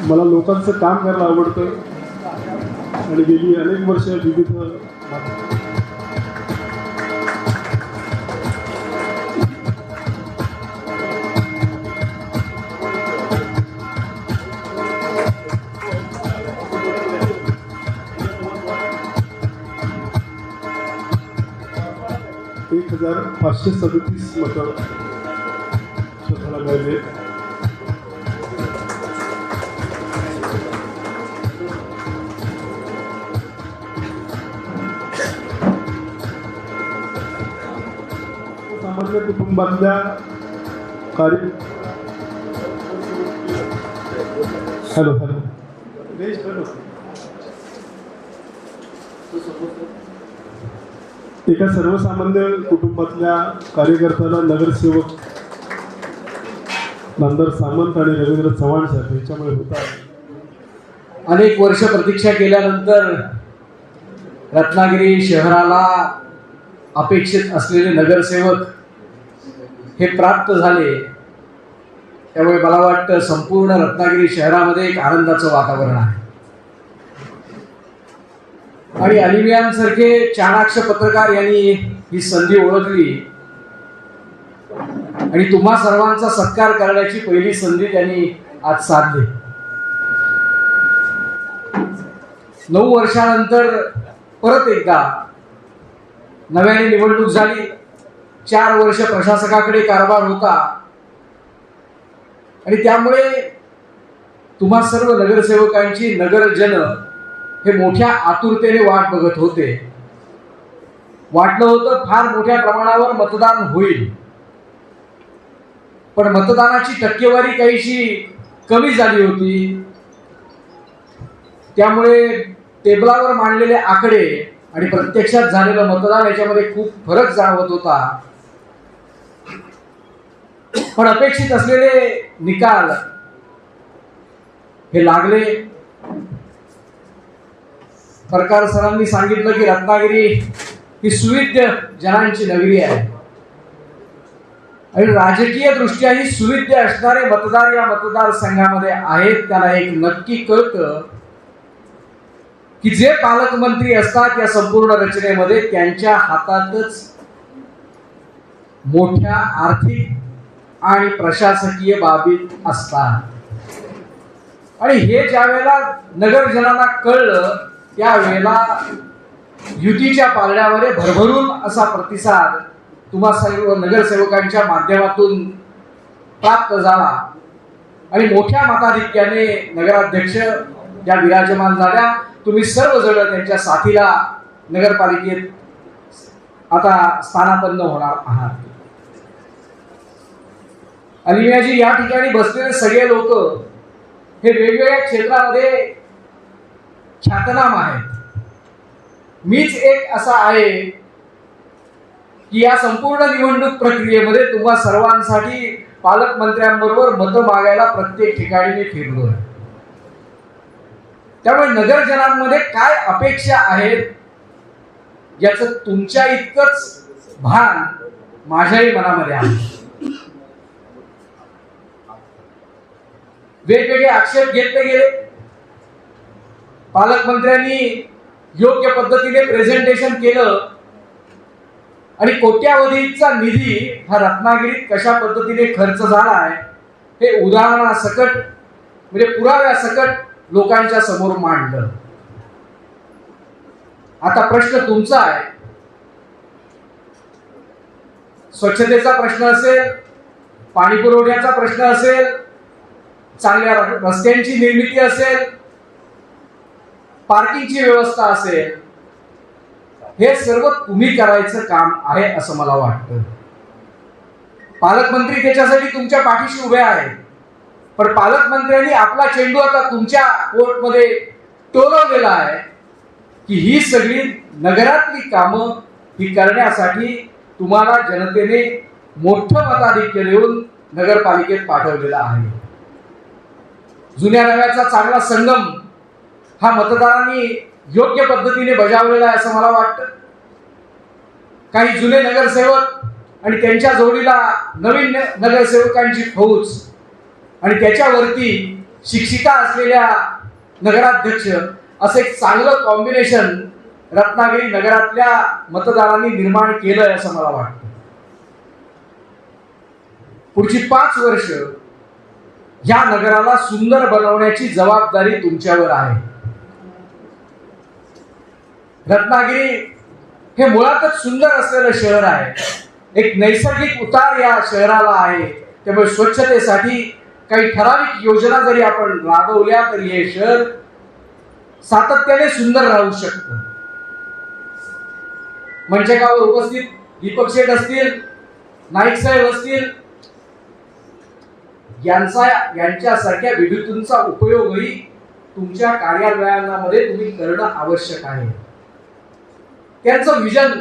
मला लोकांचं काम करायला आवडतं आणि गेली अनेक वर्ष विविध 1537 मतं स्वतःला मिळाले. सामान्य कुटुंबातल्या हॅलो एका सर्वसामान्य कुटुंबातल्या कार्यकर्त्याला नगरसेवक नामदार सामंत आणि रवींद्र चव्हाण साहेब याच्यामुळे होता. अनेक वर्ष प्रतीक्षा केल्यानंतर रत्नागिरी शहराला अपेक्षित असलेले नगरसेवक हे प्राप्त झाले. त्यामुळे मला वाटतं संपूर्ण रत्नागिरी शहरामध्ये एक आनंदाचं वातावरण आहे. आणि अलिमियांसारखे चाणाक्ष पत्रकार यांनी ही संधी ओळखली आणि तुम्हा सर्वांचा सत्कार करण्याची पहिली संधी त्यांनी आज साधली. 9 वर्षानंतर परत एकदा नव्याने निवडणूक झाली. 4 वर्ष प्रशासकाकडे कारभार होता आणि त्यामुळे तुम्हा सर्व नगरसेवकांची नगरजन हे मोठ्या आतुरतेने वाट बघत होते. वाटलं होतं फार मोठ्या प्रमाणावर मतदान होईल, पण मतदानाची टक्केवारी काहीशी कमी झाली होती. त्यामुळे टेबलावर मांडलेले आकडे आणि प्रत्यक्षात झालेलं मतदान याच्यामध्ये खूप फरक जाणवत होता. पण अपेक्षित असलेले निकाल हे लागले. परकार सरांनी सांगितलं की रत्नागिरी ही सुविद्य जनांची नगरी आहे आणि राजकीय दृष्ट्या ही सुविद्य असणारे मतदार या मतदारसंघामध्ये आहेत. त्याला एक नक्की कळतं की जे पालकमंत्री असतात या संपूर्ण रचनेमध्ये त्यांच्या हातातच मोठ्या आर्थिक आणि प्रशासकीय बाबी असतात. आणि हे ज्या वेळेला नगरजनांना कळलं त्यावेळेला युतीच्या पारड्यामध्ये भरभरून असा प्रतिसाद तुम्हा सर्व नगरसेवकांच्या माध्यमातून प्राप्त झाला आणि मोठ्या मताधिक्याने नगराध्यक्ष या विराजमान झाल्या. तुम्ही सर्वजण त्यांच्या साथीला नगरपालिकेत आता स्थानापन्न होणार आहात. अलिमियाजी या ठिकाणी बसलेले सगळे लोक हे वेगवेगळ्या क्षेत्रामध्ये ख्यातनाम आहेत. मीच एक असा आहे की या संपूर्ण निवडणूक प्रक्रियेमध्ये तुम्हा सर्वांसाठी पालकमंत्र्यांबरोबर मतं मागायला प्रत्येक ठिकाणी मी फिरलोय. त्यामुळे नगरजनांमध्ये काय अपेक्षा आहेत याचं तुमच्या इतकंच भान माझ्याही मनामध्ये आहे. वेगवेगळे आक्षेप घेतले गेले. पालकमंत्र्यांनी योग्य पद्धतीने प्रेझेंटेशन केलं आणि कोट्यावधीचा निधी हा रत्नागिरीत कशा पद्धतीने खर्च झालाय हे उदाहरणासकट म्हणजे पुराव्यासकट लोकांच्या समोर मांडलं. आता प्रश्न तुमचा आहे. स्वच्छतेचा प्रश्न असेल, पाणी पुरवठ्याचा प्रश्न असेल, चांगल्या रस्त्यांची निर्मिती असेल, पार्किंगची व्यवस्था असेल, हे सर्व तुम्ही करायचं काम आहे असं मला वाटतं. पालकमंत्री त्याच्यासाठी तुमच्या पाठीशी उभे आहेत, पण पालकमंत्र्यांनी आपला चेंडू आता तुमच्या कोर्टमध्ये टोलवलेला आहे की ही सगळी नगरातली कामं ही करण्यासाठी तुम्हाला जनतेने मोठं मताधिक्य देऊन नगरपालिकेत पाठवलेलं आहे. जुन्या नव्याचा चांगला संगम हा मतदारांनी योग्य पद्धतीने बजावलेला आहे असं मला वाटतं. काही जुने नगरसेवक आणि त्यांच्या जोडीला नवीन नगरसेवकांची फौज आणि त्याच्यावरती शिक्षिका असलेल्या नगराध्यक्ष असं एक चांगलं कॉम्बिनेशन रत्नागिरी नगरातल्या मतदारांनी निर्माण केलंय असं मला वाटतं. पुढची 5 वर्ष या नगराला सुंदर बनवण्याची जबाबदारी तुमच्यावर आहे. रत्नागिरी हे मुळातच सुंदर असलेलं शहर आहे. एक नैसर्गिक उतार या शहराला आहे. त्यामुळे स्वच्छतेसाठी काही ठराविक योजना जरी आपण राबवल्या तरी हे शहर सातत्याने सुंदर राहू शकतं. मंचकावर उपस्थित दीपक शेठ असतील, नाईक साहेब असतील, यांच्यासारख्या विभूतींचा उपयोगही तुमच्या कार्यालयांमध्ये तुम्ही करणं आवश्यक आहे. त्यांचं विजन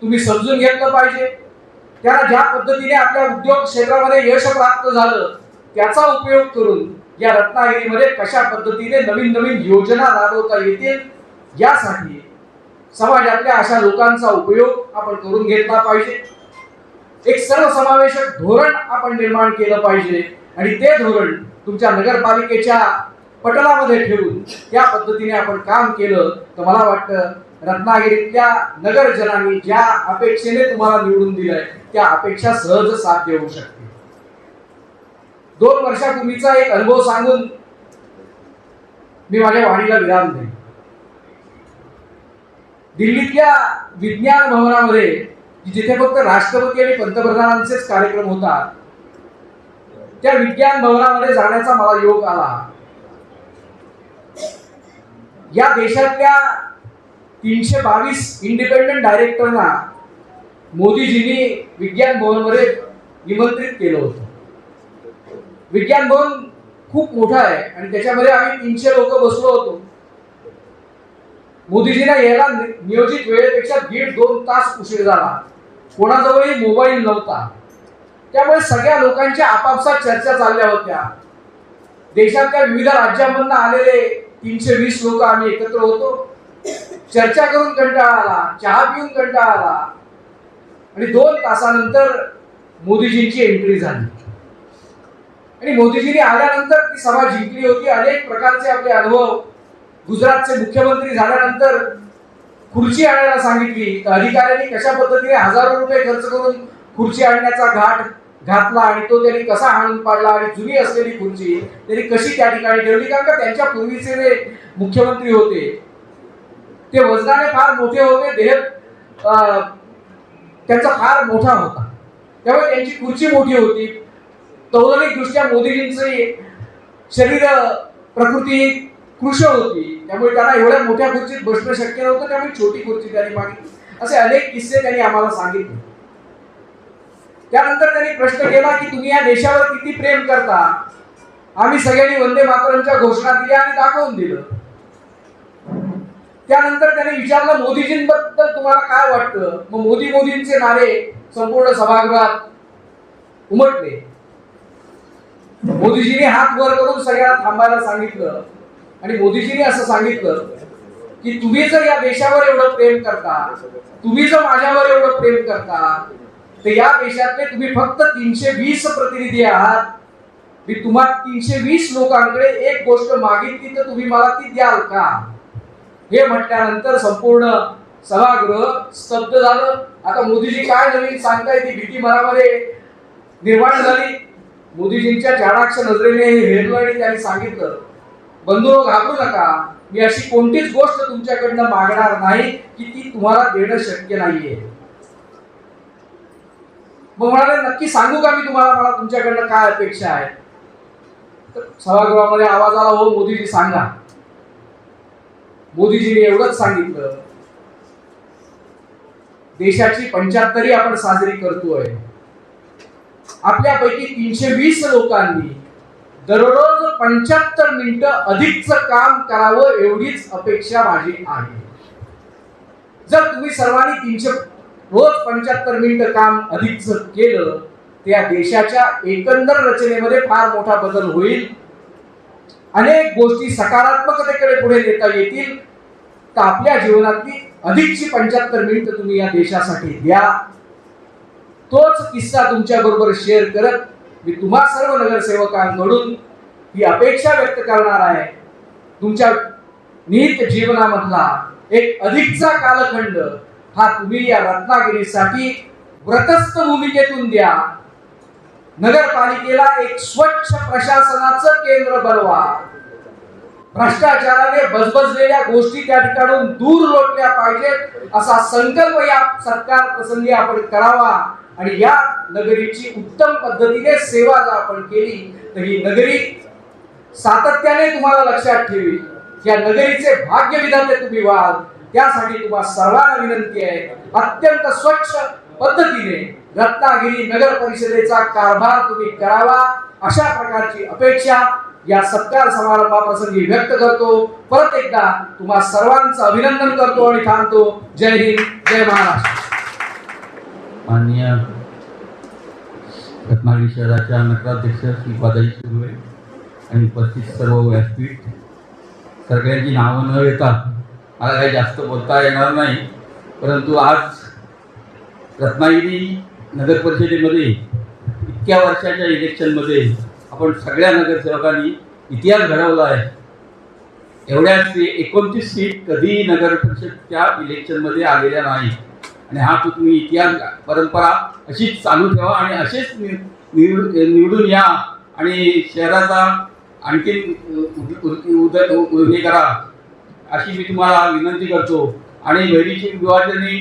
तुम्ही समजून घेतलं पाहिजे. त्याला ज्या पद्धतीने आपल्या उद्योग क्षेत्रामध्ये यश प्राप्त झालं त्याचा उपयोग करून या रत्नागिरीमध्ये कशा पद्धतीने नवीन नवीन योजना राबवता येतील यासाठी समाजातल्या अशा लोकांचा उपयोग आपण करून घेतला पाहिजे. एक सर्वसमावेशक धोरण आपण निर्माण केलं पाहिजे आणि ते धोरण तुमच्या नगरपालिकेच्या पटलामध्ये ठेवून त्या पद्धतीने आपण काम केलं तर मला वाटतं रत्नागिरीतल्या नगरजनांनी ज्या अपेक्षेने तुम्हाला निवडून दिलंय त्या अपेक्षा सहज साध्य होऊ शकते. 2 वर्षापूर्वीचा एक अनुभव सांगून मी माझ्या वाणीला विराम देईन. दिल्लीतल्या विज्ञान भवनामध्ये जिथे फक्त राष्ट्रपती आणि पंतप्रधानांचेच कार्यक्रम होतात त्या विज्ञान भवनामध्ये जाण्याचा मला योग आला. या देशातल्या 322 इंडिपेंडंट डायरेक्टरना मोदीजींनी विज्ञान भवनमध्ये निमंत्रित केलं होतं. विज्ञान भवन खूप मोठं आहे आणि त्याच्यामध्ये आम्ही 300 लोक बसलो होतो. मोदीजींना यायला नियोजित वेळेपेक्षा 1.5-2 तास उशीर झाला. कोणाजवळही मोबाईल नव्हता. त्यामुळे सगळ्या लोकांच्या आपापसात चर्चा चालल्या होत्या. देशातल्या विविध राज्यांमधून आलेले 320 लोक आम्ही एकत्र होतो. चर्चा करून कंटाळा आला, चहा पिऊन कंटाळा आला आणि 2 तासानंतर मोदीजींची एंट्री झाली. आणि मोदीजींनी आल्यानंतर ती सभा जिंकली होती. अनेक प्रकारचे आपले अनुभव. गुजरातचे मुख्यमंत्री झाल्यानंतर खुर्ची आणायला सांगितली तर अधिकाऱ्यांनी कशा पद्धतीने हजारो रुपये खर्च करून खुर्ची आणण्याचा घाट घातला आणि तो त्यांनी कसा हाणून पाडला आणि जुनी असलेली खुर्ची त्यांनी कशी त्या ठिकाणी ठेवली. कारण का त्यांच्या पूर्वीचे जे मुख्यमंत्री होते ते वजनाने फार मोठे होते. देह त्यांचा फार मोठा होता. त्यामुळे त्यांची खुर्ची मोठी होती. तौलनिक दृष्ट्या मोदीजींची शरीर प्रकृती कृश होती. त्यामुळे त्यांना एवढ्या मोठ्या खुर्चीत बसणं शक्य नव्हतं. त्यामुळे छोटी खुर्ची त्यांनी मागितली. असे अनेक किस्से त्यांनी आम्हाला सांगितले. त्यानंतर त्यांनी प्रश्न केला की तुम्ही या देशावर किती प्रेम करता. आम्ही सगळ्यांनी वंदे मातरमच्या घोषणा दिल्या आणि दाखवून दिलं. त्यानंतर त्यांनी विचारलं मोदीजींबद्दल तुम्हाला काय वाटतं. मग मोदींचे नारे संपूर्ण सभागृहात उमटले. मोदीजींनी हात वर करून सगळ्यांना थांबायला सांगितलं आणि मोदीजींनी असं सांगितलं की तुम्ही जर या देशावर एवढं प्रेम करता, तुम्ही जर माझ्यावर एवढं प्रेम करता तर या देशातले तुम्ही फक्त 320 प्रतिनिधी आहात. मी तुम्हाला 320 लोकांकडे एक गोष्ट मागितली तर तुम्ही मला ती द्याल का. हे म्हटल्यानंतर संपूर्ण सभागृह स्तब्ध झालं. आता मोदीजी काय नवीन सांगताय ती भीती मनामध्ये निर्माण झाली. मोदीजींच्या चाणाक्ष नजरेने हे हेरलं आणि त्यांनी सांगितलं बंधू घाबरू नका. मी अशी कोणतीच गोष्ट तुमच्याकडनं मागणार नाही की ती तुम्हाला देणं शक्य नाहीये. मग म्हणाले नक्की सांगू का मी तुम्हाला मला तुमच्याकडनं काय अपेक्षा आहे. तर सभागृहामध्ये आवाज आला हो मोदीजी सांगा. मोदीजींनी एवढंच सांगितलं देशाची 75वी आपण साजरी करतोय. आपल्यापैकी 320 लोकांनी दररोज 75 मिनिटं अधिकचं काम करावं एवढीच अपेक्षा माझी आहे. जर तुम्ही सर्वांनी रोज 75 मिनिटं काम अधिकचं केलं त्या देशाच्या एकंदर रचनेमध्ये फार मोठा बदल होईल. अनेक गोष्टी सकारात्मकतेकडे पुढे नेता येतील. तर आपल्या जीवनातली अधिकची 75 मिनिटं तुम्ही या देशासाठी द्या. तोच किस्सा तुमच्या बरोबर शेअर करत मी तुम्हा सर्व नगरसेवकांकडून ही अपेक्षा व्यक्त करणार आहे. तुमच्या निहित जीवनामधला एक अधिकचा कालखंड हा तुम्ही या रत्नागिरीसाठी व्रतस्थ भूमिकेतून द्या. नगरपालिकेला एक स्वच्छ प्रशासनाचं केंद्र बनवा. भ्रष्टाचाराने बजबजलेल्या गोष्टी त्या ठिकाणून दूर लोटल्या पाहिजेत असा संकल्प या सरकार प्रसंगी आपण करावा आणि या नगरीची उत्तम पद्धतीने सेवा जर आपण केली तर ही नगरी सातत्याने तुम्हाला लक्षात ठेवी. या नगरीचे भाग्य विधाते तुम्ही व्हाल. त्यासाठी तुम्हाला सर्वांना विनंती आहे अत्यंत स्वच्छ पद्धतीने रत्नागिरी नगर परिषदेचा कारभार तुम्ही करावा अशा प्रकारची अपेक्षा या सत्कार समारंभाप्रसंगी व्यक्त करतो. परत एकदा तुम्हा सर्वांचं अभिनंदन करतो आणि थांबतो. जय हिंद, जय महाराष्ट्र. माननीय रत्नागिरी शहराच्या नगराध्यक्ष श्री पादाई सुर्वे आणि उपस्थित सर्व व्यासपीठ सगळ्यांची नावं न येता मला काही जास्त बोलता येणार नाही. परंतु आज रत्नागिरी नगर परिषदेमध्ये इतक्या वर्षाच्या इलेक्शनमध्ये आपण सगळ्या नगरसेवकांनी इतिहास घडवला आहे. एवढ्याच 29 सीट कधी नगर परिषदच्या इलेक्शनमध्ये आलेल्या नाही. आणि हा तुम्ही इतिहास परंपरा अशीच चालू ठेवा आणि असेच निवडून या आणि शहराचा आणखी हे करा अशी मी तुम्हाला विनंती करतो. आणि बहिणीची विवाहाने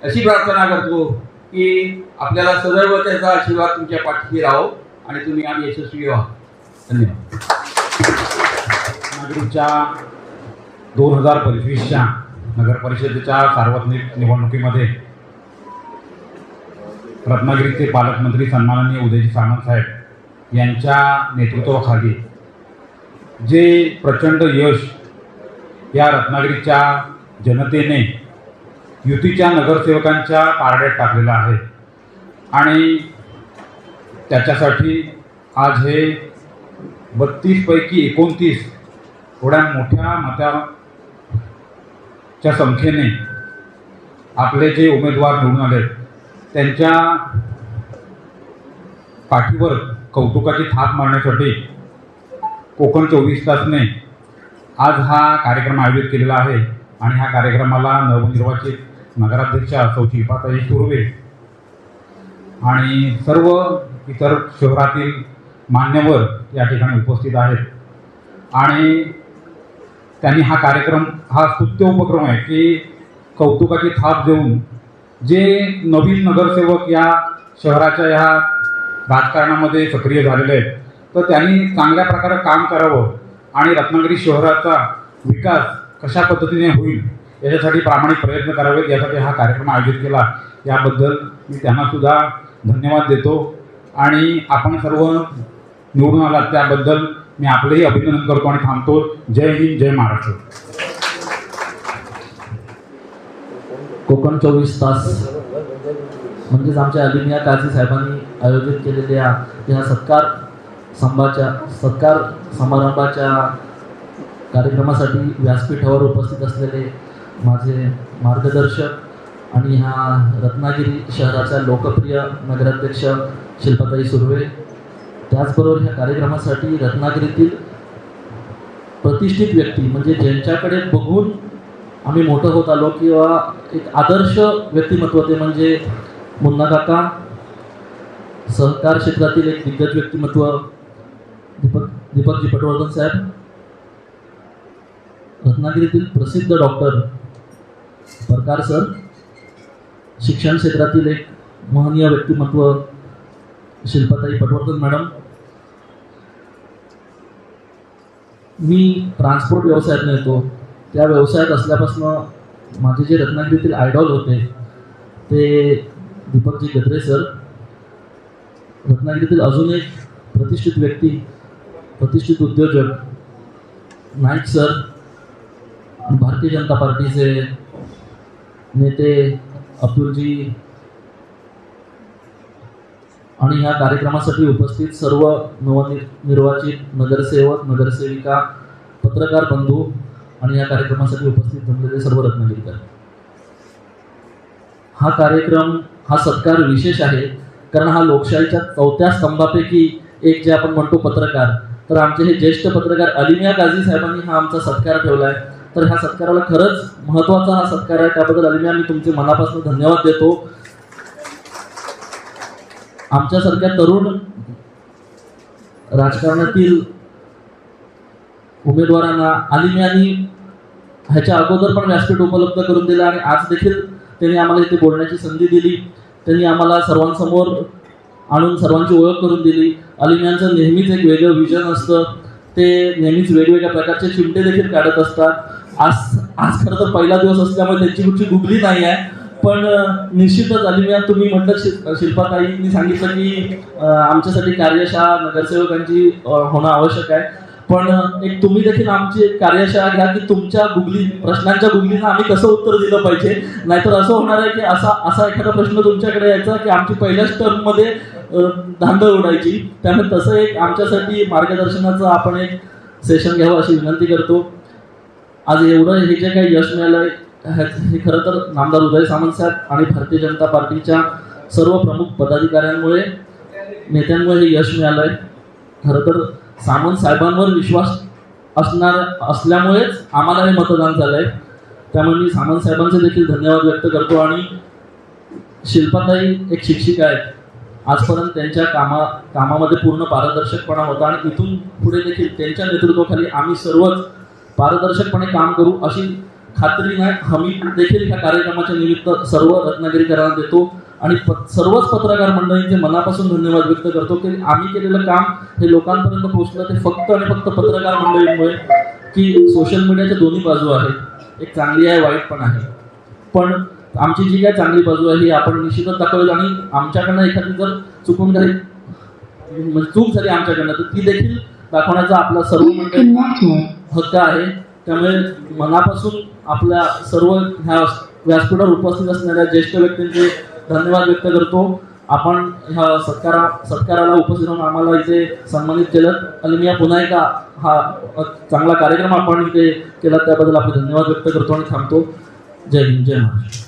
अशी प्रार्थना करतो की आपल्याला सदैव त्याचा आशीर्वाद तुमच्या पाठीशी राहो आणि तुम्ही आम्ही यशस्वी व्हा. धन्यवाद. रत्नागिरीच्या 2025च्या नगर परिषदेच्या सार्वत्रिक निवडणुकीमध्ये रत्नागिरीचे पालकमंत्री सन्माननीय उदयजी सामंत साहेब यांच्या नेतृत्वाखाली जे प्रचंड यश या रत्नागिरीच्या जनतेने युतीच्या नगरसेवकांच्या पारड्यात टाकलेलं आहे आणि त्याच्यासाठी आज हे 32 पैकी 29 एवढ्या मोठ्या मताच्या संख्येने आपले जे उमेदवार निवडून आले त्यांच्या पाठीवर कौतुकाची थाप मारण्यासाठी कोकण 24 तासने आज हा कार्यक्रम आयोजित केलेला आहे. आणि ह्या कार्यक्रमाला नवनिर्वाचित नगराध्यक्षा सौ शिल्पाताई सुर्वे आणि सर्व इतर शहरातील मान्यवर या ठिकाणी उपस्थित आहेत. आणि त्यांनी हा कार्यक्रम हा स्तुत्य उपक्रम आहे की कौतुकाची थाप देऊन जे नवीन नगरसेवक या शहराच्या ह्या राजकारणामध्ये सक्रिय झालेले आहेत तर त्यांनी चांगल्या प्रकारे काम करावं आणि रत्नागिरी शहराचा विकास कशा पद्धतीने होईल याच्यासाठी प्रामाणिक प्रयत्न करावेत यासाठी हा कार्यक्रम आयोजित केला. याबद्दल मी त्यांनासुद्धा धन्यवाद देतो. आणि आपण सर्व निवडून आलात त्याबद्दल मी आपलेही अभिनंदन करतो आणि थांबतो. जय हिंद, जय महाराष्ट्र. कोकण 24 तास म्हणजेच आमच्या अलिमिया काझी साहेबांनी आयोजित केलेल्या या सत्कार समारंभाच्या कार्यक्रमासाठी व्यासपीठावर उपस्थित असलेले माझे मार्गदर्शक आणि ह्या रत्नागिरी शहराच्या लोकप्रिय नगराध्यक्ष शिल्पाताई सुर्वे, त्याचबरोबर ह्या कार्यक्रमासाठी रत्नागिरीतील प्रतिष्ठित व्यक्ती म्हणजे ज्यांच्याकडे बघून आम्ही मोठं होत आलो किंवा एक आदर्श व्यक्तिमत्व ते म्हणजे मुन्ना काका, सहकार क्षेत्रातील एक दिग्गज व्यक्तिमत्व दीपकजी पटवर्धन साहेब, रत्नागिरीतील प्रसिद्ध डॉक्टर परकार सर, शिक्षण क्षेत्रातील एक महनीय व्यक्तिमत्व शिल्पाताई पटवर्धन मॅडम. मी ट्रान्सपोर्ट व्यवसायातून येतो. त्या व्यवसायात असल्यापासून माझे जे रत्नागिरीतील आयडॉल होते ते दीपकजी गद्रे सर, रत्नागिरीतील अजून एक प्रतिष्ठित व्यक्ती, प्रतिष्ठित उद्योजक नाईक सर, भारतीय जनता पार्टीचे नेते अब्दुलजी, आणि ह्या कार्यक्रमासाठी उपस्थित सर्व नवनिर्वाचित नगरसेवक, नगरसेविका, पत्रकार बंधू आणि या कार्यक्रमासाठी उपस्थित जमलेले सर्व रत्नागिरीकर. हा कार्यक्रम, हा सत्कार विशेष आहे कारण हा लोकशाहीच्या 4थ्या स्तंभापैकी एक जे आपण म्हणतो पत्रकार, तर आमचे हे ज्येष्ठ पत्रकार अलिमिया काझी साहेबांनी हा आमचा सत्कार ठेवला आहे. तर ह्या सत्काराला खरंच महत्त्वाचा हा सत्कार आहे. त्याबद्दल अलिमिया मी तुमचे मनापासून धन्यवाद देतो. आमच्यासारख्या तरुण राजकारणातील उमेदवारांना अलिमियानी ह्याच्या अगोदर पण व्यासपीठ उपलब्ध करून दिलं आणि आज देखील त्यांनी आम्हाला इथे बोलण्याची संधी दिली. त्यांनी आम्हाला सर्वांसमोर आणून सर्वांची ओळख करून दिली. अलिमियांचं नेहमीच एक वेगळं विजन असतं. ते नेहमीच वेगवेगळ्या प्रकारचे चिमटे देखील काढत असतात. आज खरं तर पहिला दिवस असल्यामुळे त्यांची कुठची गुगली नाही आहे, पण निश्चितच अलिमिया तुम्ही म्हटलं शिल्पाताईंनी सांगितलं की आमच्यासाठी कार्यशाळा नगरसेवकांची होणं आवश्यक आहे, पण एक तुम्ही देखील आमची कार्यशाळा घ्या की तुमच्या प्रश्नांच्या गुगलीनं आम्ही कसं उत्तर दिलं पाहिजे. नाहीतर असं होणार आहे की असा एखादा प्रश्न तुमच्याकडे यायचा की आमची पहिल्याच टर्ममध्ये धांदळ उडायची. त्यामुळे तसं एक आमच्यासाठी मार्गदर्शनाचं आपण एक सेशन घ्यावं अशी विनंती करतो. आज एवढं हे जे काही यश मिळालं हे खरं तर नामदार उदय सामंत साहेब आणि भारतीय जनता पार्टीच्या सर्व प्रमुख पदाधिकाऱ्यांमुळे, नेत्यांमुळे हे यश मिळालं आहे. खरं तर सामंत साहेबांवर विश्वास असल्यामुळेच आम्हाला हे मतदान झालंय. त्यामुळे मी सामंत साहेबांचे देखील धन्यवाद व्यक्त करतो. आणि शिल्पाताई एक शिक्षिका आहेत. आजपर्यंत त्यांच्या कामामध्ये पूर्ण पारदर्शकपणा होता आणि इथून पुढे देखील त्यांच्या नेतृत्वाखाली आम्ही सर्वच पारदर्शकपणे काम करू अशी खात्री हमी देखील ह्या कार्यक्रमाच्या निमित्त सर्व रत्नागिरीकरांना देतो. आणि सर्वच पत्रकार मंडळींचे मनापासून धन्यवाद व्यक्त करतो की आम्ही केलेलं काम हे लोकांपर्यंत पोहोचलं ते फक्त आणि फक्त पत्रकार मंडळींमुळे. की सोशल मीडियाच्या दोन्ही बाजू आहेत, एक चांगली आहे, वाईट पण आहे. पण आमची जी काय चांगली बाजू आहे ही आपण निश्चितच दाखवली. आणि आमच्याकडनं एखादी जर चुकून काही चूक झाली आमच्याकडनं तर ती देखील दाखवण्याचा आपला सर्व मंडळी हक्क आहे. त्यामुळे मनापासून आपल्या सर्व ह्या व्यासपीठावर उपस्थित असणाऱ्या ज्येष्ठ व्यक्तींचे धन्यवाद व्यक्त करतो. आपण ह्या सत्काराला उपस्थित राहून आम्हाला इथे सन्मानित केलं. आणि मी पुन्हा एकदा हा चांगला कार्यक्रम आपण इथे केला त्याबद्दल आपले धन्यवाद व्यक्त करतो आणि थांबतो. जय हिंद, जय महाराष्ट्र.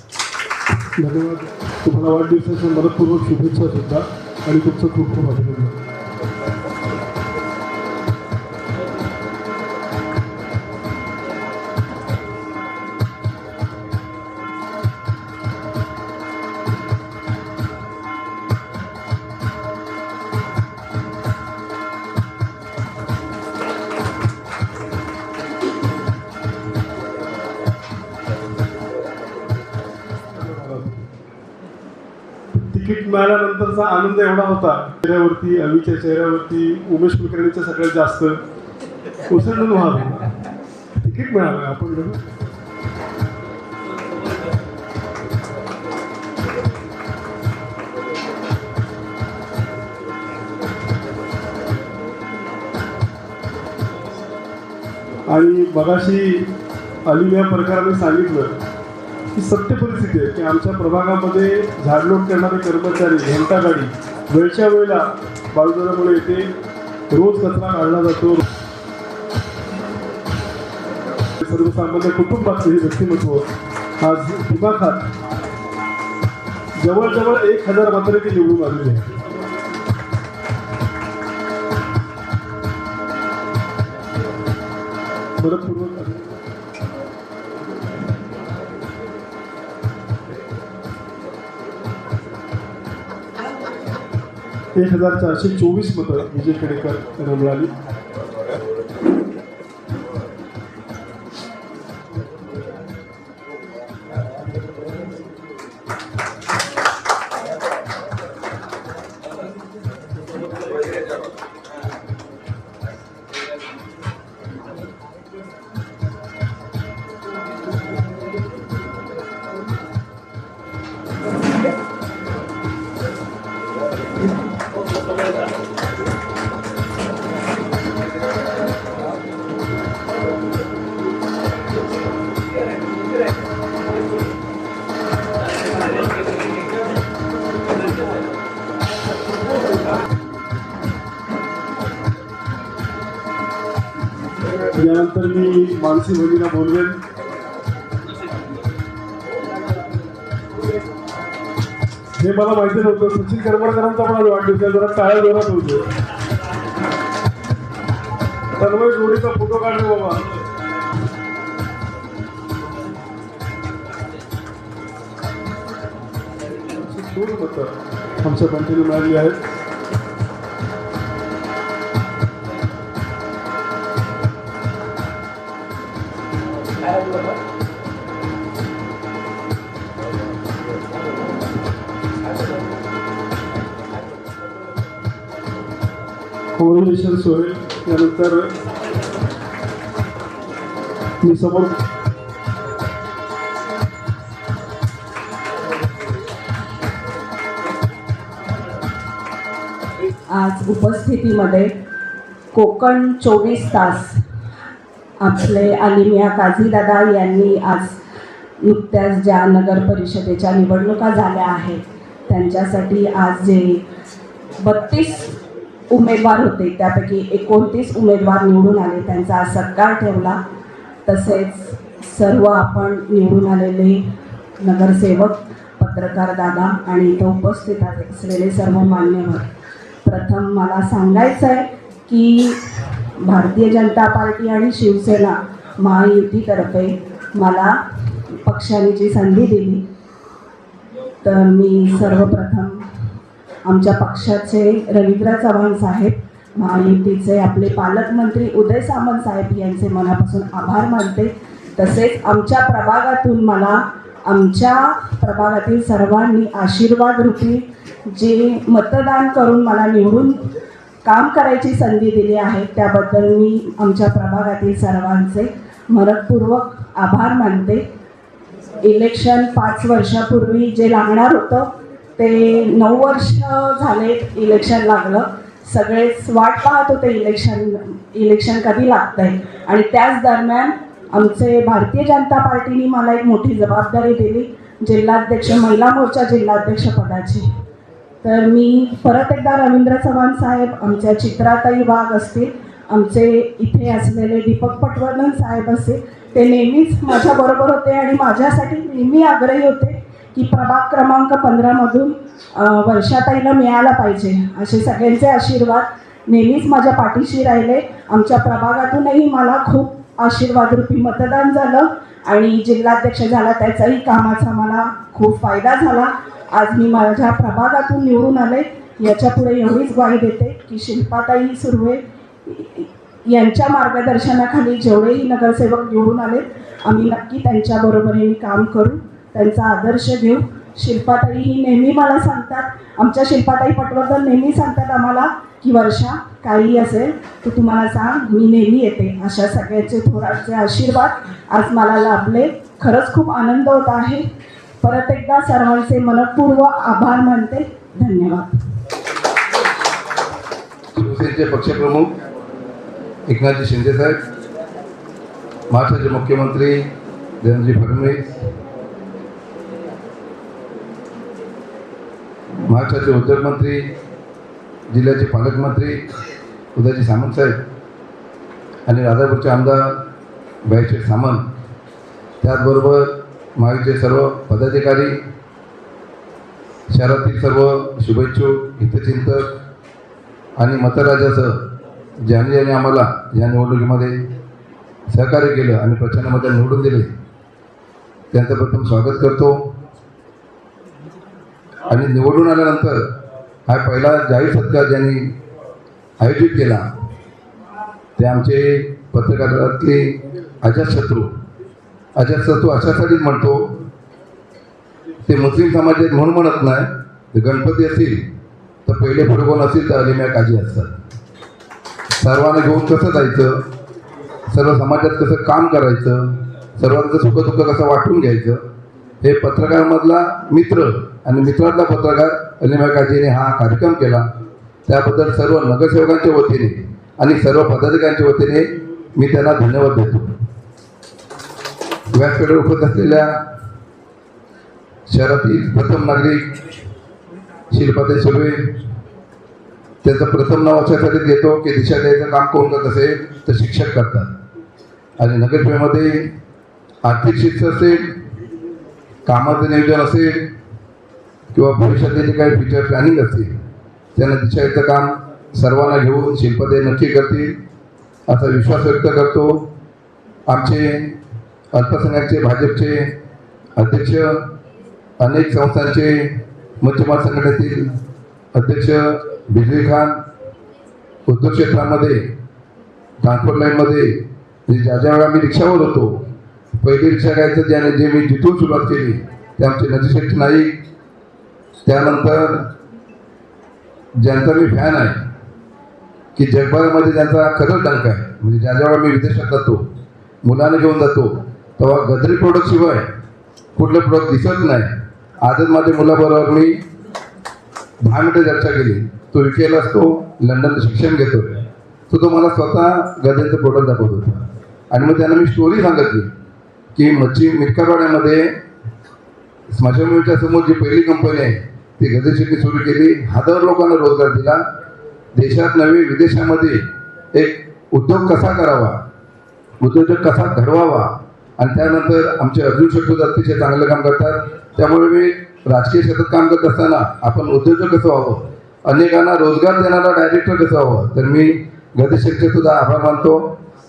धन्यवाद. तुम्हाला वाढदिवसाच्या मनपूर्वक शुभेच्छा सुद्धा आणि तुमचं खूप खूप अभिनंदन. तिकीट मिळाल्यानंतरचा आनंद एवढा होता चेहऱ्यावरती, अवीच्या चेहऱ्यावरती, उमेश कुलकर्णीच्या सगळ्यात जास्त उसळून व्हावं. तिकीट मिळालं आपण आणि मगाशी अलिमिया प्रकाराने सांगितलं ही सत्य परिस्थिती आहे की आमच्या प्रभागामध्ये झाडलोट करणारे कर्मचारी घंटागाडी वेळच्या वेळेला बाळूदादामुळे येते, रोज कचरा काढला जातो. सर्वसामान्य कुटुंबाचे हे व्यक्तिमत्व आज दिमाखात जवळजवळ 1000 मात्र ते निवडून आलेले आहे. मनपूर्वक 1424 मतं विजय खेडेकर यांना मिळाली. यानंतर मी मानसी भगिनीला बोलवेन. हे मला माहिती नव्हतं. सचिन करमरकरांचा पण आज वाढदिवस आहे. जरा टाळ्या जोरात होते. तन्मय जोडीचा फोटो काढले बाबा. दोन मतं आमच्या पंचायतीला मिळाली आहेत. कॉंग्रॅच्युलेशन सोहेल. त्यानंतर मी समोर आज उपस्थितीमध्ये कोकण 24 तास आपले आलिमिया काझीदादा यांनी आज नुकत्याच ज्या नगर परिषदेच्या निवडणुका झाल्या आहेत त्यांच्यासाठी आज जे 32 उमेदवार होते त्यापैकी 29 उमेदवार निवडून आले, त्यांचा आज सत्कार ठेवला. तसेच सर्व आपण निवडून आलेले नगरसेवक, पत्रकार दादा आणि इथं उपस्थित असलेले सर्व मान्यवर. प्रथम मला सांगायचं आहे की भारतीय जनता पार्टी आणि शिवसेना महायुतीतर्फे मला पक्षाने जी संधी दिली, तर मी सर्वप्रथम आमच्या पक्षाचे रवींद्र चव्हाण साहेब, महायुतीचे आपले पालकमंत्री उदय सामंत साहेब यांचे मनापासून आभार मानते. तसेच आमच्या प्रभागातून मला आमच्या प्रभागातील सर्वांनी आशीर्वाद रूपी जे मतदान करून मला निवडून काम करायची संधी दिली आहे, त्याबद्दल मी आमच्या प्रभागातील सर्वांचे मनपूर्वक आभार मानते. इलेक्शन 5 वर्षापूर्वी जे लागणार होतं ते 9 वर्ष झाले इलेक्शन लागलं. सगळेच वाट पाहत होते इलेक्शन कधी लागतंय. आणि त्याच दरम्यान आमचे भारतीय जनता पार्टीने मला एक मोठी जबाबदारी दिली, जिल्हाध्यक्ष, महिला मोर्चा जिल्हाध्यक्ष पदाची. तर मी परत एकदा रवींद्र चव्हाण साहेब, आमच्या चित्राताई वाघ असतील, आमचे इथे असलेले दीपक पटवर्धन साहेब असतील, ते नेहमीच माझ्याबरोबर होते आणि माझ्यासाठी नेहमी आग्रही होते की प्रभाग क्रमांक 15मधून वर्षाताईला मिळाला पाहिजे. असे सगळ्यांचे आशीर्वाद नेहमीच माझ्या पाठीशी राहिले. आमच्या प्रभागातूनही मला खूप आशीर्वादरूपी मतदान झालं आणि जिल्हाध्यक्ष झाला, त्याचाही कामाचा मला खूप फायदा झाला. आज मी माझ्या प्रभागातून निवडून आले. याच्यापुढे एवढीच ग्वाही देते की शिल्पाताई सुर्वे यांच्या मार्गदर्शनाखाली जेवढेही नगरसेवक निवडून आले, आम्ही नक्की त्यांच्याबरोबरीने काम करू, त्यांचा आदर्श घेऊ. शिल्पाताई ही नेहमी मला सांगतात, आमच्या शिल्पाताई पटवर्धन नेहमी सांगतात आम्हाला की वर्षा काही असेल तर तुम्हाला सांग, मी नेहमी येते. अशा सगळ्याचे थोराचे आशीर्वाद आज मला लाभले. खरंच खूप आनंद होत आहे. परत एकदा सर्वांचे मनपूर्वक आभार मानते. धन्यवाद. शिवसेनेचे पक्षप्रमुख एकनाथजी शिंदे साहेब, महाराष्ट्राचे मुख्यमंत्री देवेंद्रजी फडणवीस, महाराष्ट्राचे उद्योगमंत्री, जिल्ह्याचे पालकमंत्री उदयजी सामंत साहेब आणि राजापूरचे आमदार भाईशेठ सामंत, त्याचबरोबर महायुतीचे सर्व पदाधिकारी, शहरातील सर्व शुभेच्छुक, हितचिंतक आणि मतदारासह ज्यांनी आम्हाला या निवडणुकीमध्ये सहकार्य केलं आणि प्रचंड निवडून दिले, त्यांचं प्रथम स्वागत करतो. आणि निवडून आल्यानंतर हा पहिला जाहीर सत्कार ज्यांनी आयोजित केला ते आमचे पत्रकारातले अजातशत्रू अशासाठीच म्हणतो, ते मुस्लिम समाजात म्हणून म्हणत नाही. ते गणपती असतील तर पहिले पुढे कोण असतील तर अलिम्या काजी असतात. सर्वांना घेऊन कसं जायचं, सर्व समाजात कसं काम करायचं, सर्वांचं सुखदुःख कसं वाटून घ्यायचं, हे पत्रकारामधला मित्र आणि मित्रातला पत्रकार अलिम्या काजीने हा कार्यक्रम केला. त्याबद्दल सर्व नगरसेवकांच्या वतीने आणि सर्व पदाधिकाऱ्यांच्या वतीने मी त्यांना धन्यवाद देतो. व्यासपीठावर उपस्थित असलेल्या शहरातील प्रथम नागरिक शिल्पाताई सुर्वे, त्यांचं प्रथम नाव अशासाठी घेतो की दिशा द्यायचं काम कोण करत असेल तर शिक्षक करतात. आणि नगरसेवेमध्ये आर्थिक शिस्त असेल, कामाचं नियोजन असेल किंवा भविष्यातले जे काही फ्युचर प्लॅनिंग असतील, त्यांना दिशा द्यायचं काम सर्वांना घेऊन शिल्पाताई नक्की करतील असा विश्वास व्यक्त करतो. आमचे अल्पसंख्याकचे भाजपचे अध्यक्ष, अनेक संस्थांचे मच्छीमार संघटनेतील अध्यक्ष बिजली खान, उद्योग क्षेत्रामध्ये ट्रान्सपोर्ट लाईनमध्ये ज्या वेळा आम्ही रिक्षावर होतो, पहिली रिक्षा घ्यायचं जे मी जिथून सुरुवात केली ते आमचे नजीशेठ नाईक, त्यानंतर ज्यांचा मी फॅन आहे की जगभरामध्ये ज्यांचा खरंच डंक आहे, म्हणजे ज्या वेळा मी विदेशात जातो, मुलांना घेऊन जातो, तेव्हा गदरी प्रोडक्ट शिवाय कुठलं प्रोडक्ट दिसत नाही. आजच माझ्या मुलाबरोबर मी 10 मिनिटं चर्चा केली. तो विकेला असतो, लंडनचं शिक्षण घेतो, तो मला स्वतः गदरीचं प्रोडक्ट दाखवत होता. आणि मग त्यांना मी स्टोरी सांगितली की मिरकरवाड्यामध्ये स्मशानभूमीच्या समोर जी पहिली कंपनी आहे ती गदरी शेट्टी सुरू केली, 1000 लोकांना रोजगार दिला. देशात नव्हे विदेशामध्ये एक उद्योग कसा करावा, उद्योजक कसा घडवावा. आणि त्यानंतर आमचे अर्जुन शेट्टी अतिशय चांगलं काम करतात. त्यामुळे मी राजकीय क्षेत्रात काम करत असताना आपण उद्योजक कसं व्हावं, अनेकांना रोजगार देणारा डायरेक्टर कसं व्हावं, तर मी गदेशेखचे सुद्धा आभार मानतो.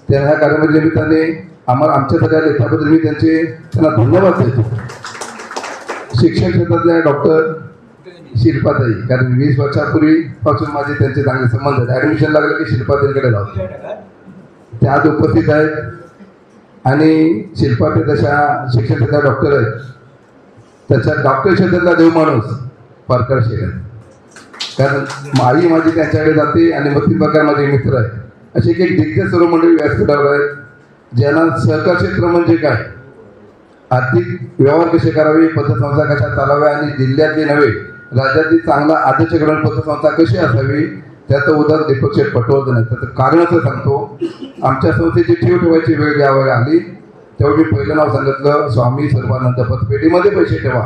त्यांना ह्या कार्यक्रमाच्या निमित्ताने आम्हाला आमच्यासाठी आले त्याबद्दल मी त्यांना धन्यवाद देतो. शिक्षण क्षेत्रातल्या डॉक्टर शिल्पाताई, कारण 20 वर्षापूर्वीपासून माझे त्यांचे चांगले संबंध आहेत. ॲडमिशन लागलं की शिल्पाताईकडे जातो, त्या आज उपस्थित आहेत. आणि शिल्पाताई तशा शिक्षण क्षेत्रात डॉक्टर आहेत, तशा डॉक्टर क्षेत्रातला देव माणूस परकर शेख आहे. कारण आई माझी त्यांच्याकडे जाते आणि मतीन प्रकार माझे मित्र आहेत. असे एक दिग्गज सर्व मंडळी व्यासपीठावर आहेत, ज्यांना सहकार क्षेत्र म्हणजे काय, आर्थिक व्यवहार कसे करावे, पतसंस्था कशा चालाव्या आणि जिल्ह्यातली नव्हे राज्यातील चांगला आदर्श ग्रहण पतसंस्था कशी असावी त्याचं उदाहरण दीपक शेठ पटवर्धन आहे. त्याचं कारण असं सांगतो, आमच्या संस्थेची ठेव ठेवायची वेळ ज्यावेळी आली तेव्हा मी पहिलं नाव सांगितलं, स्वामी सर्वानंद पतपेढीमध्ये पैसे ठेवा.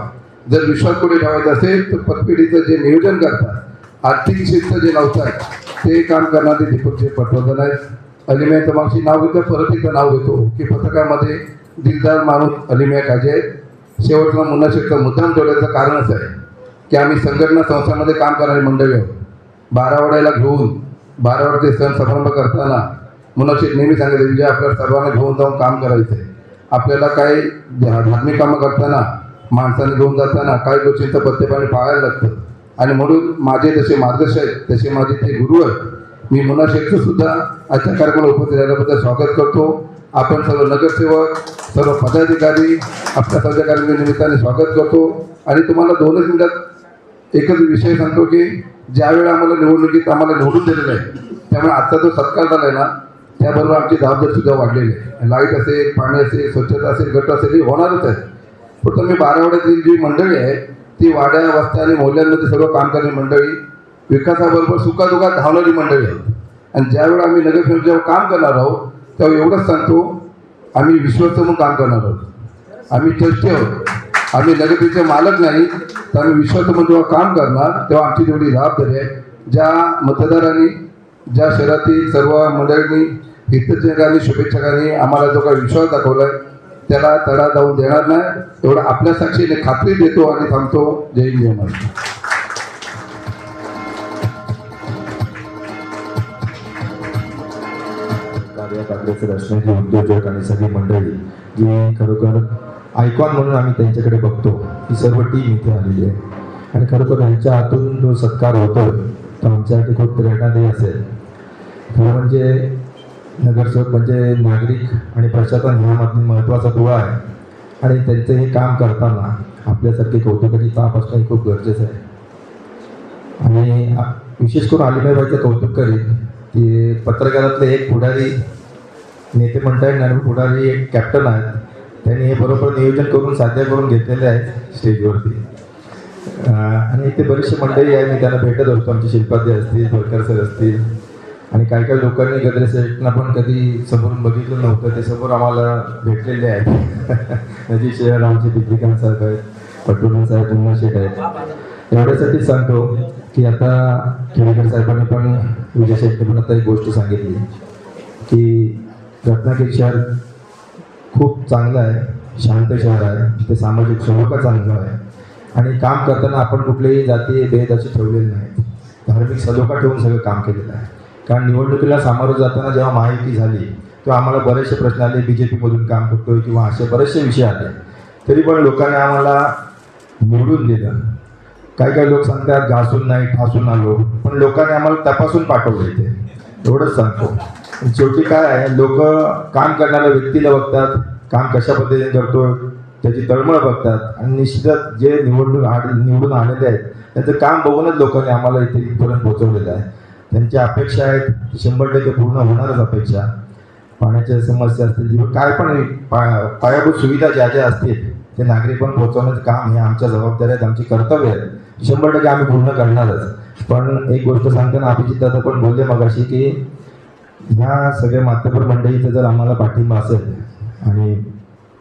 जर विश्वास कुठे ठेवायचा असेल तर पतपेढीचं जे नियोजन करतात, आर्थिक शिस्त जे लावतात ते काम करणारे दीपक शेठ पटवर्धन आहेत. अलिमियाचं मागशी नाव घेतं, परत एकदा नाव घेतो की पथकामध्ये दिलदार माणूस अलिमिया काजे आहेत. शेवटला मुन्ना शेठचा मुद्दाम ठेवण्याचं कारण असं आहे की आम्ही संघटना संस्थांमध्ये काम करणारी मंडळी आहोत. बारावाड्याला घेऊन बारावाड्याचे सण समारंभ करताना मुन्ना शेठ नेहमी सांगितले, विजय आपल्याला सर्वांना घेऊन जाऊन काम करायचं आहे. आपल्याला काही धार्मिक कामं करताना माणसाने घेऊन जाताना काही गोष्टींचं पथ्यपाणी पाळायला लागतं. आणि म्हणून माझे जसे मार्गदर्शक आहेत तसे माझे ते गुरु आहेत. मी मुन्ना शेठचं सुद्धा आजच्या कार्यक्रमाला उपस्थित राहिल्याबद्दल स्वागत करतो. आपण सर्व नगरसेवक, सर्व पदाधिकारी आपल्या सगळ्या कार्यक्रमानिमित्ताने स्वागत करतो. आणि तुम्हाला 2च मिनिटात एकच विषय सांगतो की ज्यावेळी आम्हाला निवडणुकीत आम्हाला निवडून दिलेलं आहे, त्यामुळे आजचा जो सत्कार झाला आहे ना, त्याबरोबर आमची जबाबदारी सुद्धा वाढलेली आहे. लाईट असेल, पाणी असेल, स्वच्छता असेल, गट असेल, हे होणारच आहे. फक्त मी बारावाड्यातील जी मंडळी आहे ती वाड्या, वस्त्या आणि मोहल्ल्यांमध्ये सर्व काम करणारी मंडळी, विकासाबरोबर सुखादुखात धावणारी मंडळी आहेत. आणि ज्यावेळी आम्ही नगरसेवक जेव्हा काम करणार आहोत तेव्हा एवढंच सांगतो, आम्ही विश्वस्त म्हणून काम करणार आहोत. आम्ही ट्रस्टी आहोत, आम्ही नगरसेवेचे मालक नाही, तर आम्ही विश्वस्त म्हणून जेव्हा काम करणार तेव्हा आमची जेवढी जबाबदारी आहे, ज्या मतदारांनी, ज्या शहरातील सर्व मंडळींनी, हितचिंतकांनी, शुभेच्छकांनी आम्हाला जो काही विश्वास दाखवला आहे त्याला तडा जाऊन देणार नाही, एवढं आपल्या साक्षीने खात्री देतो आणि थांबतो. जय हिंद, जय महाराष्ट्र. कार्याचे असणारी उद्योजक आणि सगळी मंडळी जी खरोखर आयकॉन म्हणून आम्ही त्यांच्याकडे बघतो, ही सर्व टीम इथे आलेली आहे. आणि खरोखर यांच्या हातून जो सत्कार होतो तो आमच्यासाठी खूप प्रेरणादायी असेल. खरं म्हणजे नगरसेवक म्हणजे नागरिक आणि प्रशासन ह्यामधील महत्त्वाचा दुवा आहे. आणि त्यांचं हे काम करताना आपल्यासारखी कौतुकाची ताप असणं हे खूप गरजेचं आहे. आणि विशेष करून अलिबाईबाईचं कौतुक करीन की पत्रकारातले एक पुढारी नेते म्हणता येईल आणि पुढारी एक कॅप्टन आहेत. त्यांनी हे बरोबर नियोजन करून साध्य करून घेतलेले आहेत स्टेजवरती. आणि इथे बरेचसे मंडळी आहे, मी त्यांना भेटत होतो. आमचे शिल्पाताई असतील, होळकर सर असतील, आणि काही काही लोकांनी गद्रे सेठना पण कधी समोरून बघितलं नव्हतं, ते समोर आम्हाला भेटलेले आहेत. नजीक शहर आमचे दिग्विकांत साहेब आहेत, पटवर्धन साहेब, मुन्ना शेठ आहेत. एवढ्यासाठी सांगतो की आता खेडेकर साहेबांनी पण, विजय शेट्टी पण आता एक गोष्ट सांगितली की रत्नागिरी शहर खूप चांगलं आहे, शांत शहर आहे, तिथे सामाजिक स्वरूप चांगलं आहे. आणि काम करताना आपण कुठलेही जाती भेद असे ठेवलेले नाहीत, धार्मिक सलोखा ठेवून सगळं काम केलेलं आहे. कारण निवडणुकीला सामोरं जाताना जेव्हा महायुती झाली तेव्हा आम्हाला बरेचसे प्रश्न आले, BJP मधून काम करतोय किंवा असे बरेचसे विषय आले, तरी पण लोकांनी आम्हाला निवडून दिलं. काही काही लोक सांगतात घासून नाही ठासून आलो, पण लोकांनी आम्हाला तपासून पाठवलं इथे, एवढंच सांगतो. शेवटी काय आहे, लोक काम करणाऱ्या व्यक्तीला बघतात, काम कशा पद्धतीने करतो त्याची तळमळ बघतात. आणि निश्चितच जे निवडून आलेले आहेत त्यांचं काम बघूनच लोकांनी आम्हाला इथे इथपर्यंत पोहोचवलेलं आहे. त्यांच्या अपेक्षा आहेत 100% पूर्ण होणारच अपेक्षा. पाण्याच्या समस्या असतील किंवा काय पण पायाभूत सुविधा ज्या ज्या असतील ते नागरिक पण पोहोचवण्याचं काम हे आमच्या जबाबदारी आहेत, आमची कर्तव्य आहेत. 100% आम्ही पूर्ण करणारच. पण एक गोष्ट सांगताना अभिजित दादा पण बोलले मगाशी की ह्या सगळ्या माध्यमपूर मंडळीचं जर आम्हाला पाठिंबा असेल, आणि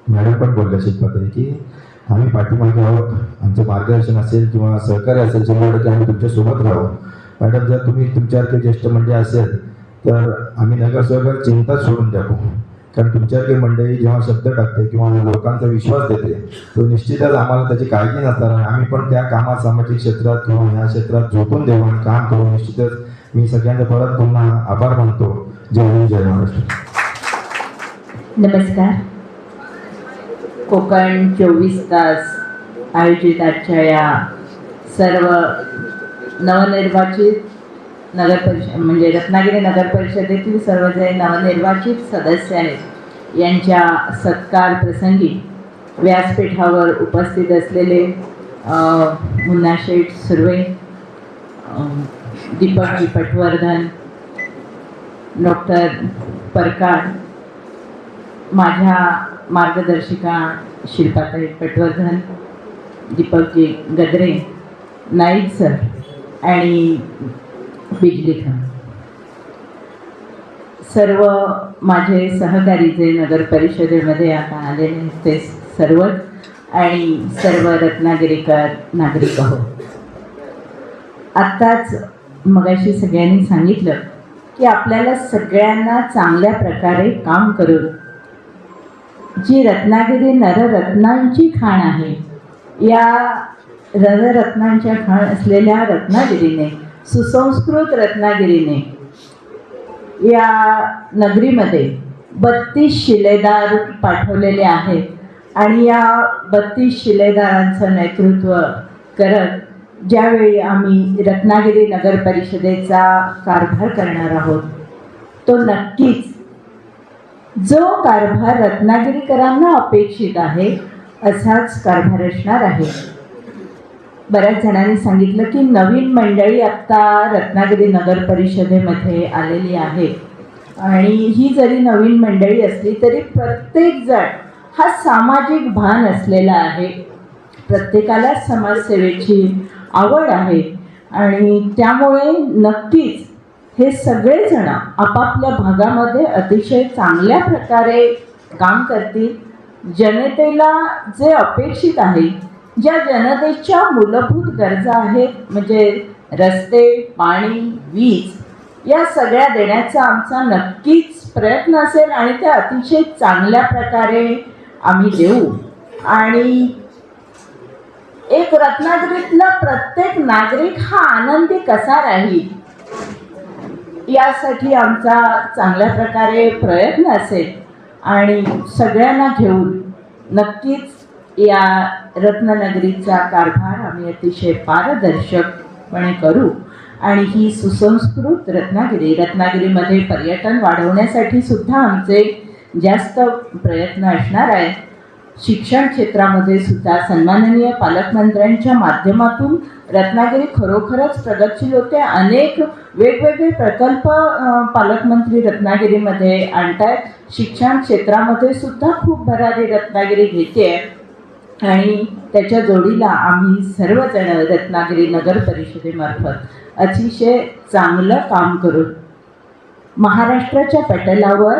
मॅडम पण बोलल्या शिल्पाताई की आम्ही पाठीमागे आहोत, आमचं मार्गदर्शन असेल किंवा सहकार्य असेल 100% आम्ही तुमच्यासोबत राहू. मॅडम जर तुम्ही तुमच्यासारखे ज्येष्ठ मंडळी असेल तर आम्ही नगरसेवक चिंताच सोडून टाकू. कारण तुमच्यासारखी मंडळी जेव्हा शब्द टाकते किंवा लोकांचा विश्वास देते तो निश्चितच आम्हाला त्याची काळजी नसताना आम्ही पण त्या कामात सामाजिक क्षेत्रात किंवा ह्या क्षेत्रात झोपून देऊ आणि काम करू. निश्चितच मी सगळ्यांचा परत पुन्हा आभार मानतो. जय हिंद, जय महाराष्ट्र. नमस्कार. कोकण 24 तास आयोजित आजच्या या सर्व नवनिर्वाचित नगर परिषद म्हणजे रत्नागिरी नगर परिषदेतील सर्व जे नवनिर्वाचित सदस्य आहेत यांच्या सत्कार प्रसंगी व्यासपीठावर उपस्थित असलेले मुन्नाशेठ सुर्वे, दीपकजी पटवर्धन, डॉक्टर परकाळ, माझ्या मार्गदर्शिका शिल्पाताई पटवर्धन, दीपकजी गद्रे, नाईक सर आणि बिजली खान, सर्व माझे सहकारी जे नगर परिषदेमध्ये आता आलेले आहेत ते सर्वच, आणि सर्व रत्नागिरीकर नागरिक हो. आत्ताच मगाशी सगळ्यांनी सांगितलं की आपल्याला सगळ्यांना चांगल्या प्रकारे काम करून जी रत्नागिरी नररत्नांची खाण आहे, या नररत्नांच्या खाण असलेल्या रत्नागिरीने, सुसंस्कृत रत्नागिरीने या नगरीमध्ये 32 शिलेदार पाठवलेले आहेत आणि या 32 शिलेदारांचं नेतृत्व करत ज्यावेळी आम्ही रत्नागिरी नगर परिषदेचा कारभार करणार आहोत तो नक्कीच जो कारभार रत्नागिरीकरांना अपेक्षित आहे असाच कारभार असणार आहे. बऱ्याच जणांनी सांगितलं की नवीन मंडळी आत्ता रत्नागिरी नगर परिषदेमध्ये आलेली आहे आणि ही जरी नवीन मंडळी असली तरी प्रत्येकजण हा सामाजिक भान असलेला आहे. प्रत्येकाला समाजसेवेची आवड आहे आणि त्यामुळे नक्कीच हे सगळेजण आपापल्या भागामध्ये अतिशय चांगल्या प्रकारे काम करतील. जनतेला जे अपेक्षित आहे, ज्या जनतेच्या मूलभूत गरजा आहेत म्हणजे रस्ते, पाणी, वीज या सगळ्या देण्याचा आमचा नक्कीच प्रयत्न असेल आणि ते अतिशय चांगल्या प्रकारे आम्ही देऊ. आणि एक रत्नागिरीतला प्रत्येक नागरिक हा आनंदी कसा राहील यासाठी आमचा चांगल्या प्रकारे प्रयत्न असेल आणि सगळ्यांना घेऊन नक्कीच या रत्ननगरीचा कारभार आम्ही अतिशय पारदर्शकपणे करू. आणि ही सुसंस्कृत रत्नागिरीमध्ये पर्यटन वाढवण्यासाठी सुद्धा आमचे जास्त प्रयत्न असणार आहेत. शिक्षण क्षेत्रामध्ये सुद्धा सन्माननीय पालकमंत्र्यांच्या माध्यमातून रत्नागिरी खरोखरच प्रगतशील होते. अनेक वेगवेगळे प्रकल्प पालकमंत्री रत्नागिरीमध्ये आणतायत. शिक्षण क्षेत्रामध्ये सुद्धा खूप भरारी रत्नागिरी घेते आणि त्याच्या जोडीला आम्ही सर्वजण रत्नागिरी नगर परिषदेमार्फत अतिशय चांगलं काम करून महाराष्ट्राच्या पटलावर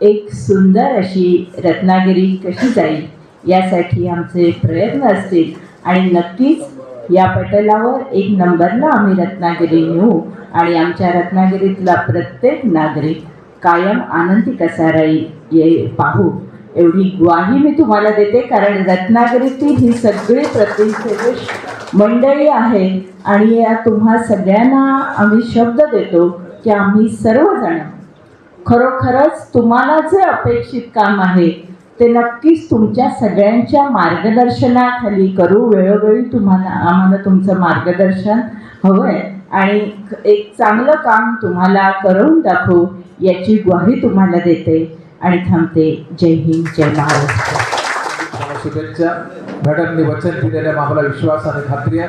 एक सुंदर अशी रत्नागिरी कशी जाईल यासाठी आमचे प्रयत्न असतील आणि नक्कीच या पटलावर एक नंबरला आम्ही रत्नागिरी नेऊ आणि आमच्या रत्नागिरीतला प्रत्येक नागरिक कायम आनंदी कसा राहील हे पाहू एवढी ग्वाही मी तुम्हाला देते. कारण रत्नागिरीतील ही सगळी प्रतिष्ठित मंडळी आहे आणि या तुम्हा सगळ्यांना आम्ही शब्द देतो की आम्ही सर्वजण खरोखरच तुम्हाला जे अपेक्षित काम आहे ते नक्कीच तुमच्या सगळ्यांच्या मार्गदर्शनाखाली करू. वेळोवेळी आम्हाला तुमचं मार्गदर्शन हवं आहे आणि एक चांगलं काम तुम्हाला करून दाखवू याची ग्वाही तुम्हाला देते आणि थांबते. जय हिंद, जय महाराष्ट्र. शुभेच्छा. मॅडमने वचन दिलेल्या आम्हाला विश्वास आणि खात्री आहे